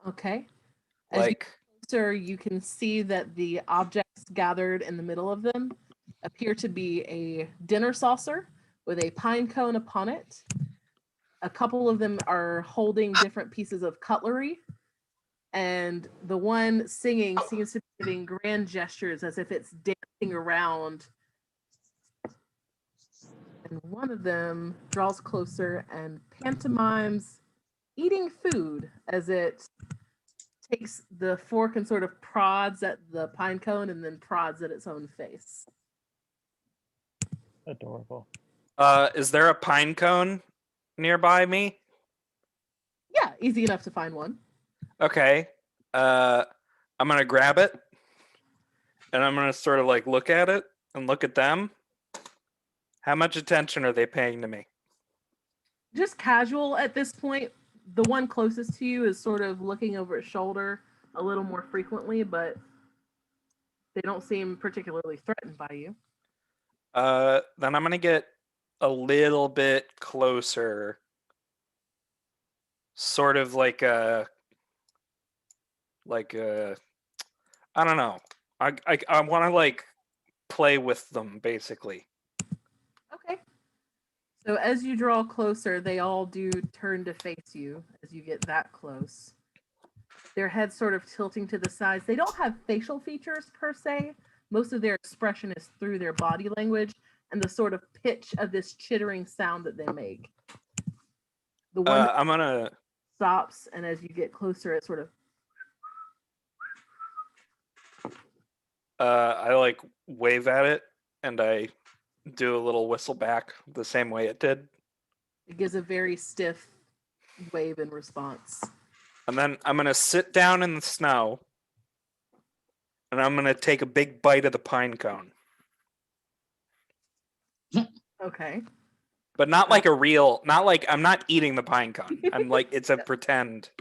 Okay. As Like closer, you can see that the objects gathered in the middle of them appear to be a dinner saucer with a pine cone upon it. A couple of them are holding different pieces of cutlery, and the one singing seems to be giving grand gestures as if it's dancing around. And one of them draws closer and pantomimes eating food as it takes the fork and sort of prods at the pine cone and then prods at its own face. Adorable. is there a pine cone nearby me? Yeah, easy enough to find one. Okay. I'm gonna grab it and I'm gonna sort of like look at it and look at them. How much attention are they paying to me? Just casual at this point. The one closest to you is sort of looking over its shoulder a little more frequently, but they don't seem particularly threatened by you. Then I'm gonna get a little bit closer, sort of like a I don't know. I want to like play with them basically. Okay. So as you draw closer, they all do turn to face you as you get that close. Their heads sort of tilting to the sides. They don't have facial features per se. Most of their expression is through their body language and the sort of pitch of this chittering sound that they make. The one that I'm gonna. stops, and as you get closer, it sort of I like wave at it, and I do a little whistle back the same way it did, it gives a very stiff wave in response. and then I'm gonna sit down in the snow, and I'm gonna take a big bite of the pine cone, Okay. but not like a real. Not like I'm not eating the pine cone. I'm like it's a pretend.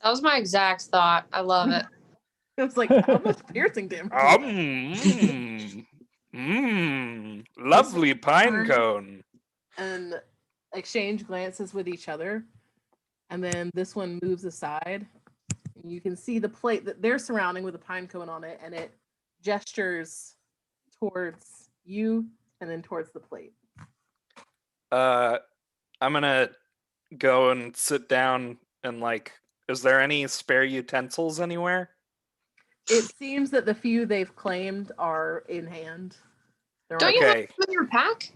That was my exact thought. I love it. It was like almost piercing damage. Lovely pine turn. cone. And exchange glances with each other. And then this one moves aside. You can see the plate that they're surrounding with a pine cone on it, and it gestures towards you and then towards the plate. I'm gonna go and sit down and like, is there any spare utensils anywhere? It seems that the few they've claimed are in hand. They're Don't on- you have Okay. them in your pack?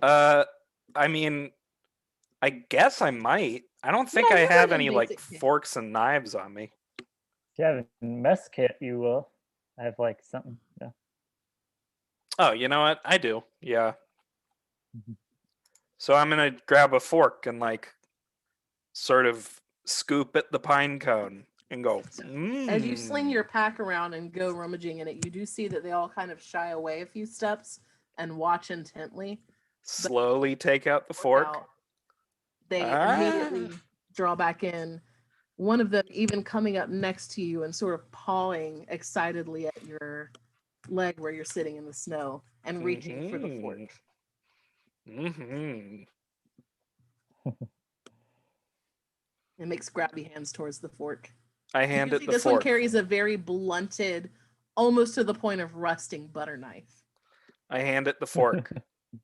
I mean, I guess I might. I don't think Yeah, I you have have any a like basic kit. forks and knives on me. If you have a mess kit, you will. I have like something. Yeah. Oh, you know what? I do. Yeah. Mhm. So I'm gonna grab a fork and like sort of scoop at the pine cone and go. As you sling "Mm." your pack around and go rummaging in it, you do see that they all kind of shy away a few steps and watch intently. Slowly take out the Look fork. out. They Ah. immediately draw back in. One of them even coming up next to you and sort of pawing excitedly at your leg where you're sitting in the snow and reaching for the fork. Mm-hmm. It makes grabby hands towards the fork. I You hand can it see the this one fork. carries a very blunted, almost to the point of rusting butter knife. I hand it the fork.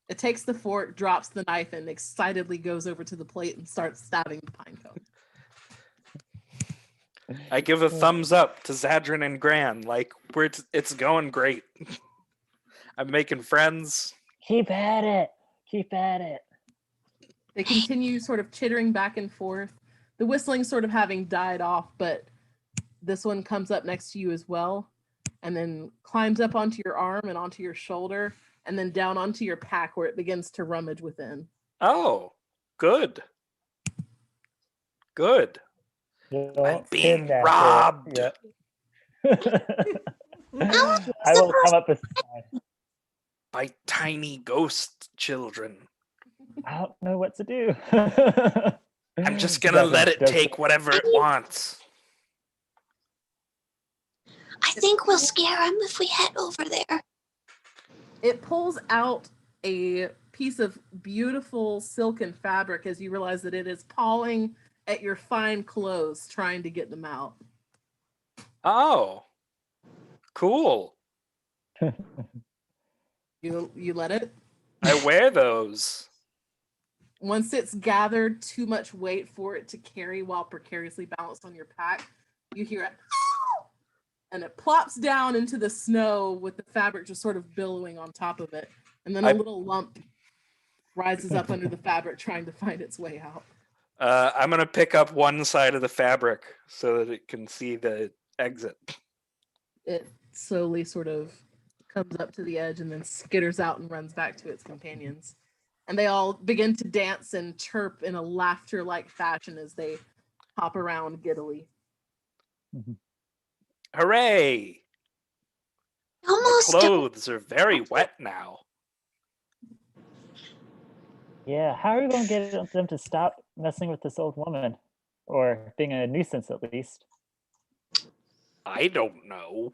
It takes the fork, drops the knife, and excitedly goes over to the plate and starts stabbing the pine cone. I give a thumbs up to Zadrin and Gran. Like it's going great. I'm making friends. Keep at it. Keep at it. They continue sort of chittering back and forth. The whistling sort of having died off, but this one comes up next to you as well, and then climbs up onto your arm and onto your shoulder, and then down onto your pack where it begins to rummage within. Oh, good. Good. Don't being kidnap it. robbed. Yeah. I will come up with. By tiny ghost children. I don't know what to do. I'm just gonna let it take whatever it wants. I think we'll scare him if we head over there. It pulls out a piece of beautiful silken fabric as you realize that it is pawing at your fine clothes, trying to get them out. Oh, cool. You let it? I wear those. Once it's gathered too much weight for it to carry while precariously balanced on your pack, you hear it, and it plops down into the snow with the fabric just sort of billowing on top of it. And then a little lump rises up under the fabric trying to find its way out. I'm gonna pick up one side of the fabric so that it can see the exit. It slowly sort of comes up to the edge and then skitters out and runs back to its companions. And they all begin to dance and chirp in a laughter-like fashion as they hop around giddily. Hooray! Almost My clothes are very wet now. Yeah, how are we going to get them to stop messing with this old woman? Or being a nuisance, at least? I don't know.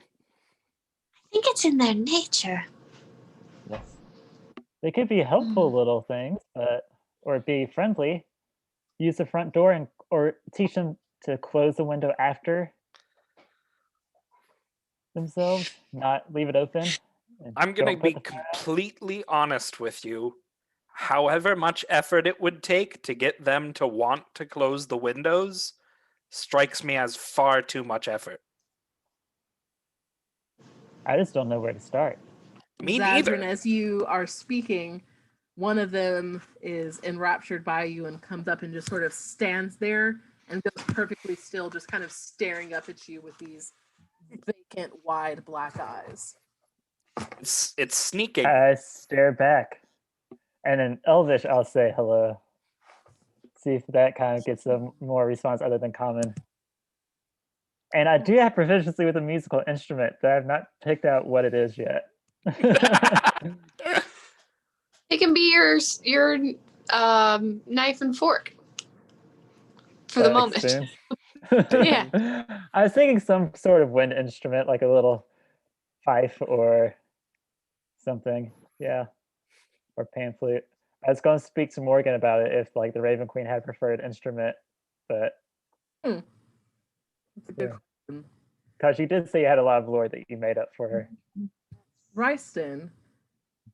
I think it's in their nature. Yes. They could be helpful little things, but or be friendly. Use the front door and or teach them to close the window after themselves, not leave it open. And I'm going to don't be put the fire out. completely honest with you. However much effort it would take to get them to want to close the windows strikes me as far too much effort. I just don't know where to start. Me Zazrin, neither. as you are speaking, one of them is enraptured by you and comes up and just sort of stands there and goes perfectly still, just kind of staring up at you with these vacant, wide black eyes. It's sneaking. I stare back. And in Elvish, I'll say hello. See if that kind of gets a more response other than common. And I do have proficiency with a musical instrument, but I've not picked out what it is yet. It can be your knife and fork for the Like moment. spoons. Yeah. I was thinking some sort of wind instrument, like a little fife or something. Yeah. Or pan flute. I was going to speak to Morgan about it if like the Raven Queen had preferred instrument, but That's a good Yeah. question. because she did say you had a lot of lore that you made up for her. Ryston,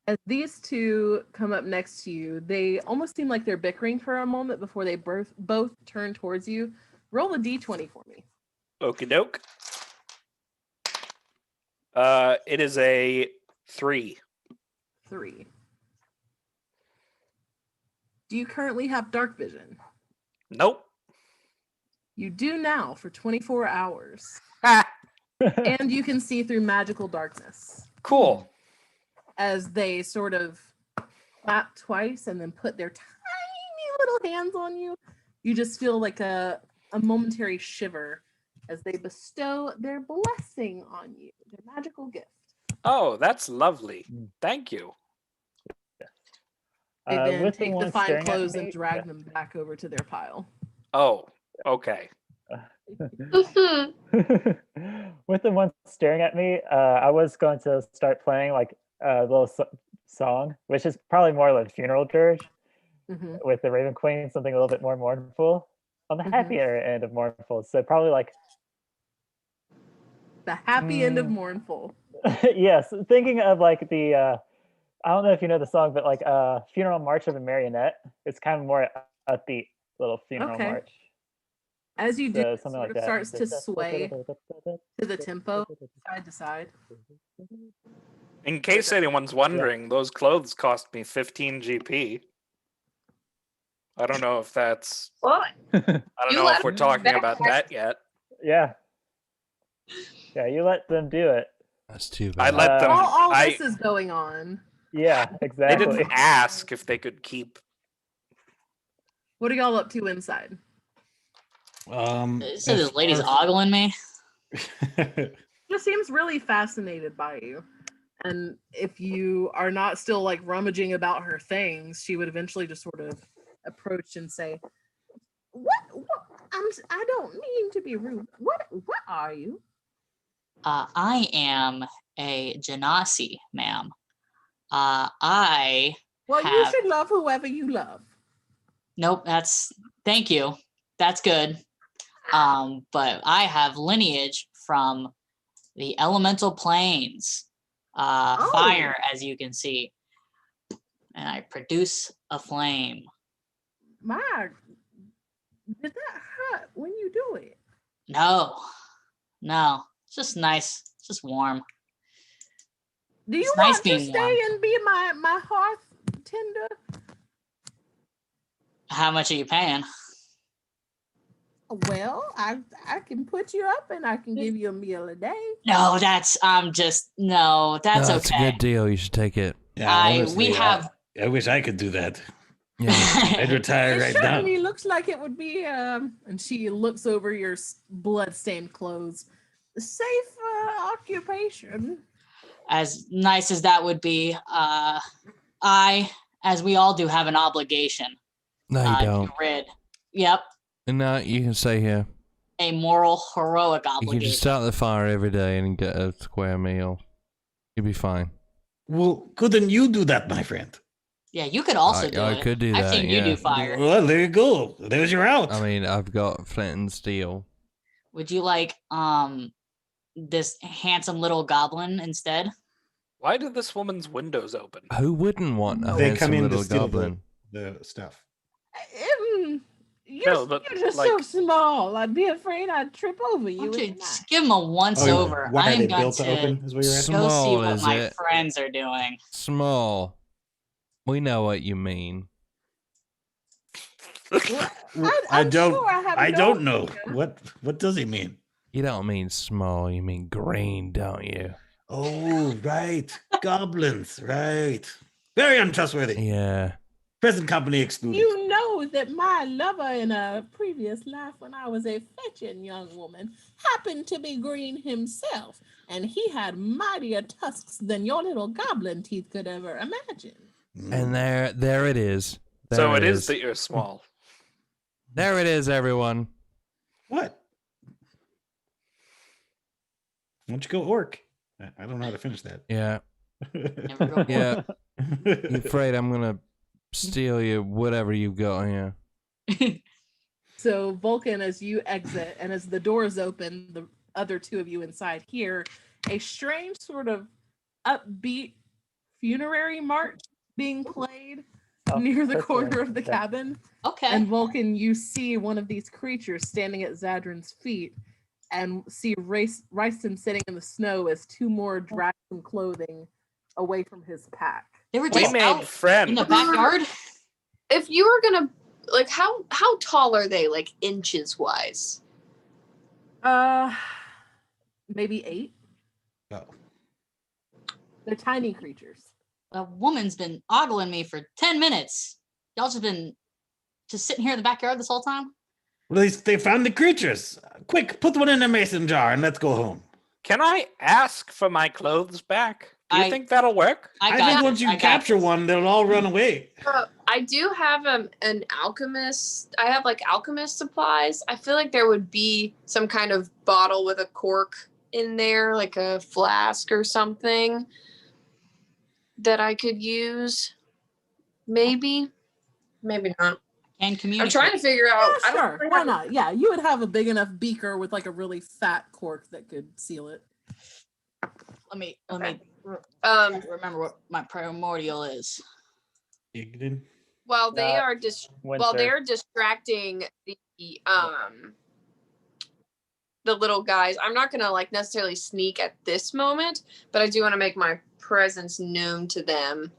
as these two come up next to you, they almost seem like they're bickering for a moment before they both turn towards you. Roll a d20 for me. Okie doke. It is a 3. 3. Do you currently have dark vision? Nope. You do now for 24 hours. Ha! And you can see through magical darkness. Cool. As they sort of clap twice and then put their tiny little hands on you, you just feel like a momentary shiver as they bestow their blessing on you, their magical gift. Oh, that's lovely. Thank you. They then with take the one fine staring at clothes me- and drag them back over to their pile. Oh, okay. Mhm. With the one staring at me, I was going to start playing like a little song, which is probably more like funeral dirge Mhm. with the Raven Queen, something a little bit more mournful, on the Mhm. happier end of mournful. So probably like, The happy end of mournful. yes, thinking of like the, I don't know if you know the song, but like Funeral March of a Marionette. It's kind of more upbeat little funeral Okay. march. As you do, So it something sort like of that. starts to sway to the tempo, side to side. In case anyone's wondering, those clothes cost me 15 GP. I don't know if that's. What? I don't You know let if we're them talking back. about that yet. Yeah. Yeah, you let them do it. That's too I bad. let them. All I. this is going on. Yeah, They exactly. didn't ask if they could keep. What are y'all up to inside? So this lady's ogling me. Just seems really fascinated by you. And if you are not still like rummaging about her things, she would eventually just sort of approach and say, "What? I don't mean to be rude. What are you?" I am a genasi, ma'am. I Well, you have. should love whoever you love. Nope, thank you. That's good. But I have lineage from the elemental planes. Fire, as you can see. And I produce a flame. My, did that hurt when you do it? No. It's just nice. It's just warm. Do you It's nice want to being stay warm. and be my hearth tender? How much are you paying? Well, I can put you up and I can give you a meal a day. No, that's that's No, that's a okay. good deal. You should take it. Yeah, we have I wish I could do that. Yeah. I'd retire It right now. certainly looks like it would be. And she looks over your blood-stained clothes. Safe occupation. as nice as that would be. I, as we all do, have an obligation. No, you To don't. rid. Yep, No, you can stay here. a moral, heroic You can just obligation. start the fire every day and get a square meal. You'll be fine. Well, couldn't you do that, my friend? Yeah, you could also do I it. could do I've that, seen you yeah. do fire. Well, there you go. There's your out. I mean, I've got flint and steel. Would you like this handsome little goblin instead? Why did this woman's windows open? Who wouldn't want a They come handsome in to little steal goblin? the stuff. You're, No, but, you're just like- so small. I'd be afraid I'd trip over you. Why don't with you the knife. just give them a once Oh, over? why are I'm they going built to open? Is what you're asking? go see Small, what is my it? friends are doing. Small. We know what you mean. I I'm don't. sure I haven't I don't told know. you. What does he mean? You don't mean small, you mean green, don't you? Oh, right. Goblins. Right. Very untrustworthy. Yeah. Present company excluded. You know that my lover in a previous life, when I was a fetching young woman, happened to be green himself, and he had mightier tusks than your little goblin teeth could ever imagine. And there it is. There So it is that you're small. There it is, everyone. What? Why don't you go orc? I don't know how to finish that. Yeah. Never go Yeah. You afraid I'm gonna steal you, whatever you got here. So Vulcan, as you exit and as the doors open, the other two of you inside hear a strange sort of upbeat funerary march being played near the corner of the cabin. Okay. And Vulcan, you see one of these creatures standing at Zadrin's feet and see Ryston sitting in the snow as two more drag some clothing away from his pack. They were We just made out in friends. the backyard. If you were gonna like, how tall are they, like inches wise? Maybe 8. Oh. They're tiny creatures. A woman's been ogling me for 10 minutes. Y'all just been sitting here in the backyard this whole time? Well, they found the creatures. Quick, put one in a mason jar and let's go home. Can I ask for my clothes back? Do you think that'll work? I think once you capture one, they'll all run away. I do have an alchemist. I have like alchemist supplies. I feel like there would be some kind of bottle with a cork in there, like a flask or something that I could use. Maybe not. Can communicate. I'm trying to figure out. Yeah, sure. Why not? Yeah, you would have a big enough beaker with like a really fat cork that could seal it. Let me remember what my primordial is. Ignin? While they are while Winter. they're distracting the little guys, I'm not gonna like necessarily sneak at this moment, but I do want to make my presence known to them,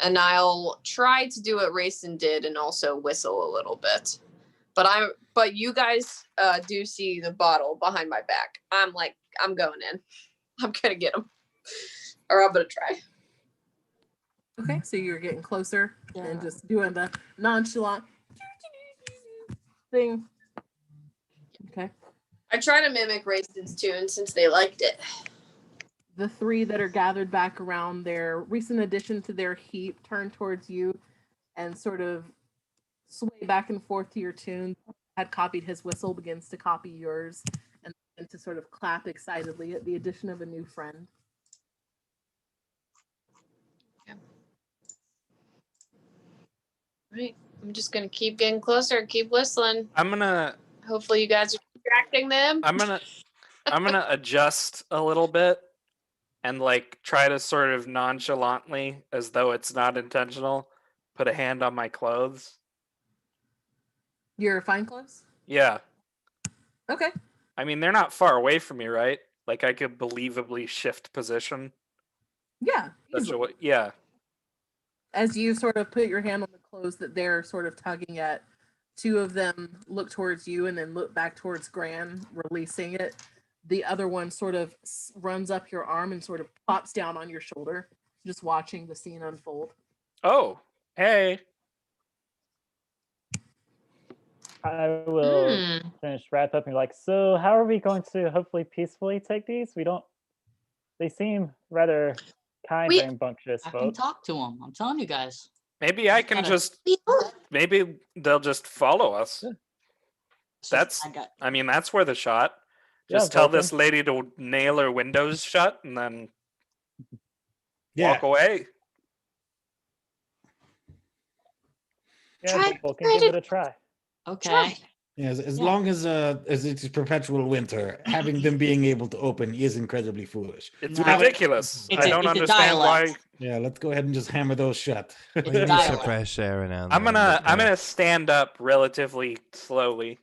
and I'll try to do what Rayson did and also whistle a little bit. But you guys do see the bottle behind my back. I'm going in. I'm gonna get them, or I'm gonna try. Okay, so you're getting closer and just doing the nonchalant thing. Okay. I try to mimic Rayson's tune since they liked it. The three that are gathered back around their recent addition to their heap turn towards you and sort of sway back and forth to your tune. Had copied his whistle, begins to copy yours, and to sort of clap excitedly at the addition of a new friend. Right. I'm just gonna keep getting closer and keep whistling. Hopefully you guys are distracting them. I'm gonna adjust a little bit and like try to sort of nonchalantly, as though it's not intentional, put a hand on my clothes. Your fine clothes? Yeah. Okay. I mean, they're not far away from me, right? Like I could believably shift position. Yeah. Yeah. As you sort of put your hand on the clothes that they're sort of tugging at, two of them look towards you and then look back towards Gran, releasing it. The other one sort of runs up your arm and sort of plops down on your shoulder, just watching the scene unfold. Oh, hey. I will finish wrap up and be like, so how are we going to hopefully peacefully take these? They seem rather kind and rambunctious I can folks. talk to them. I'm telling you guys. Maybe I can maybe they'll just follow us. That's worth a shot. Just tell this lady to nail her windows shut and then walk away. Yeah, Vulcan, give it a try. Okay. Yeah, as Yeah. long as it's perpetual winter, having them being able to open is incredibly foolish. It's No. ridiculous. It's I a- don't it's a understand why. dialect. Yeah, let's go ahead and just hammer those shut. It's We a need some dialect. fresh air now. and I'm then, gonna but, I'm yeah. gonna stand up relatively slowly,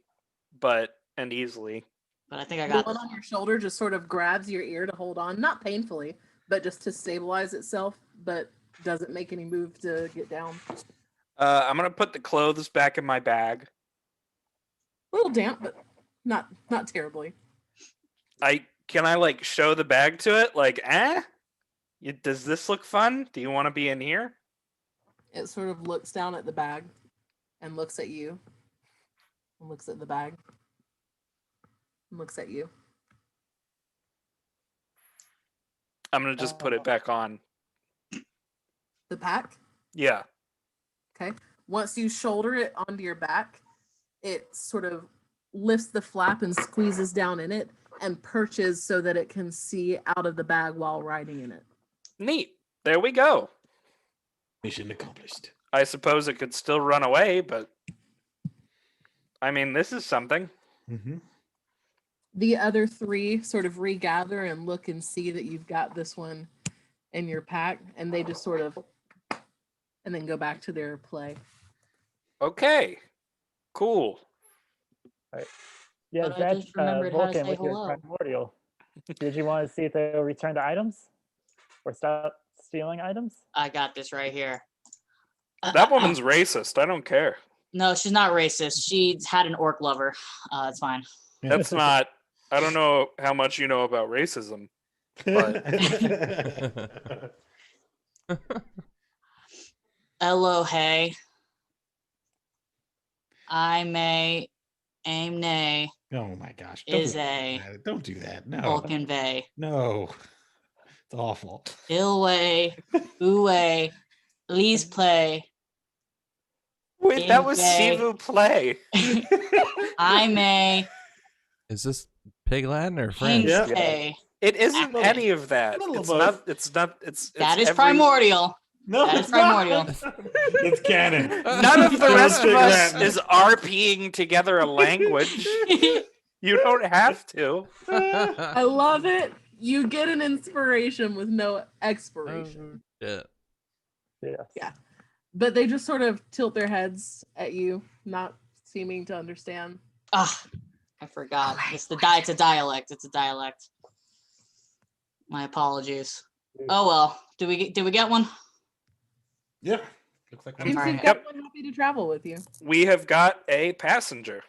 and easily. But I think I The got one this. on your shoulder just sort of grabs your ear to hold on, not painfully, but just to stabilize itself, but doesn't make any move to get down. I'm gonna put the clothes back in my bag. A little damp, but not terribly. Can I like show the bag to it? Like, does this look fun? Do you want to be in here? It sort of looks down at the bag and looks at you. And looks at the bag. And looks at you. I'm gonna just put it back on. The pack. Yeah. Okay. Once you shoulder it onto your back, it sort of lifts the flap and squeezes down in it and perches so that it can see out of the bag while riding in it. Neat. There we go. Mission accomplished. I suppose it could still run away, but I mean, this is something. Mm-hmm. The other three sort of regather and look and see that you've got this one in your pack, and they just sort of and then go back to their play. Okay. Cool. Yeah, But I that's just remembered how to Vulcan say with your hello. primordial. Did you want to see if they'll return the items or stop stealing items? I got this right here. That woman's racist. I don't care. No, she's not racist. She's had an orc lover. It's fine. That's not. I don't know how much you know about racism. Elohe. I may aim nay Oh my gosh! is do a that. Don't do that. No, Vulcan vey. no, it's awful. Ilway, uwe, lease play. Wait, that was Okay. Sivu play. I may Is this Pig Latin or French? Yeah. Kingstay. It isn't Okay. any of that. A little It's of not. both. It's not. It's That it's is every- primordial. No, That is it's not. primordial. It's canon. None of the Don't rest of pick us that. is RPing together a language. You don't have to. I love it. You get an inspiration with no expiration. Yeah. Yes. Yeah. But they just sort of tilt their heads at you, not seeming to understand. Ah, I forgot. It's a dialect. It's a dialect. My apologies. Oh well. Did we get one? Yeah, looks like Seems Alright. you've got one happy to travel with you. We have got a passenger.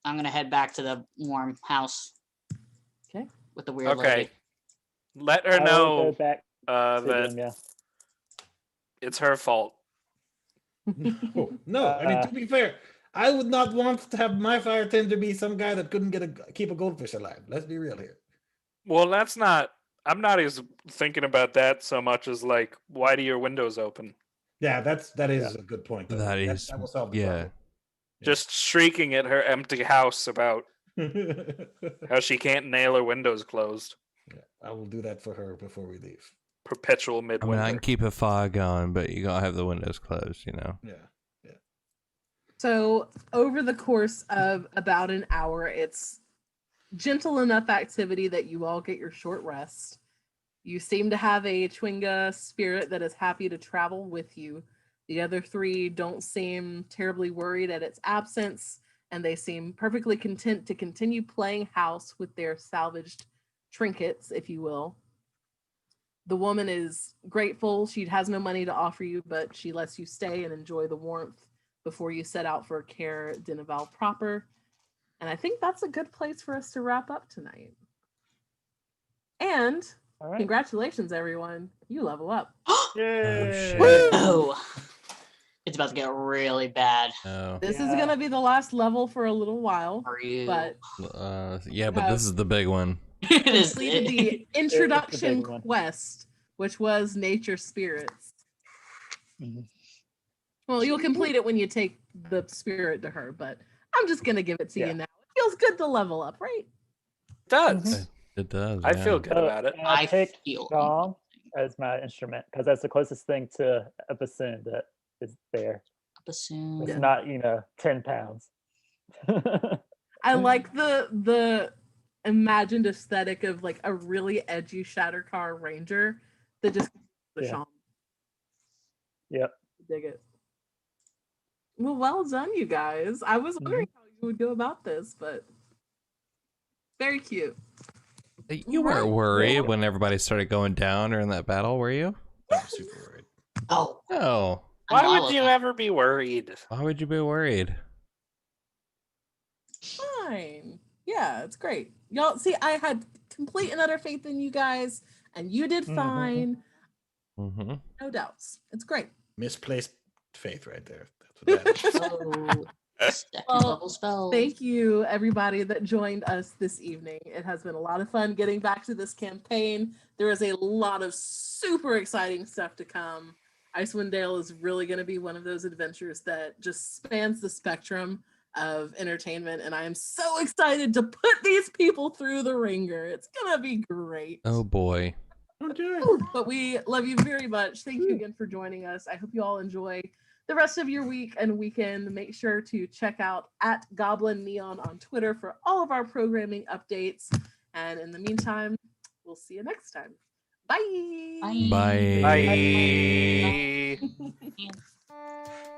I'm gonna head back to the warm house. Okay. With the weird Okay. lady. Let I her will go know back to that them, yeah. it's her fault. No, I mean, to be fair, I would not want to have my fire tender be some guy that couldn't keep a goldfish alive. Let's be real here. Well, that's not. I'm not as thinking about that so much as like, why do your windows open? Yeah, that is a good point. though. That is- will solve the yeah. Just shrieking at her empty house about problem. how she can't nail her windows closed. Yeah, I will do that for her before we leave. Perpetual I mean, midwinter. I can keep a fire going, but you gotta have the windows closed, you know. Yeah. So over the course of about an hour, it's gentle enough activity that you all get your short rest. You seem to have a Chwinga spirit that is happy to travel with you. The other three don't seem terribly worried at its absence, and they seem perfectly content to continue playing house with their salvaged trinkets, if you will. The woman is grateful. She has no money to offer you, but she lets you stay and enjoy the warmth before you set out for Caer Dineval proper. And I think that's a good place for us to wrap up tonight. And All right. congratulations, everyone. You level up. shit. Oh. It's about to get really bad No. This is Yeah. going to be the last level for a little while, for you. but Yeah, but this is the big one. it is completed the big introduction one. quest, which was Nature Spirits. Mhm. Well, you'll complete it when you take the spirit to her, but I'm just going to give it to Yeah. you now. It feels good to level up, right? It does. It does. I yeah. feel good about it. And I I picked feel gong as my instrument because that's the closest thing to a bassoon that is there. bassoon. It's not 10 pounds. I like the imagined aesthetic of like a really edgy Shattercar Ranger that just the Yeah. Sean. Yep. Dig it. Well done, you guys. I was wondering how you would go about this, but very cute. You weren't worried when everybody started going down during that battle, were you? I'm super worried. Oh, No. Why would you ever be worried? Why would you be worried? Fine. Yeah, it's great. Y'all see, I had complete and utter faith in you guys, and you did fine. Mm-hmm. No doubts. It's great. Misplaced faith right there. That's what that is. Oh, second Well, level spell. Thank you, everybody that joined us this evening. It has been a lot of fun getting back to this campaign. There is a lot of super exciting stuff to come. Icewind Dale is really going to be one of those adventures that just spans the spectrum of entertainment, and I am so excited to put these people through the ringer. It's going to be great. Oh boy. But we love you very much. Thank you again for joining us. I hope you all enjoy the rest of your week and weekend. Make sure to check out @Goblin Neon on Twitter for all of our programming updates. And in the meantime, we'll see you next time. Bye. Bye. Bye. Bye.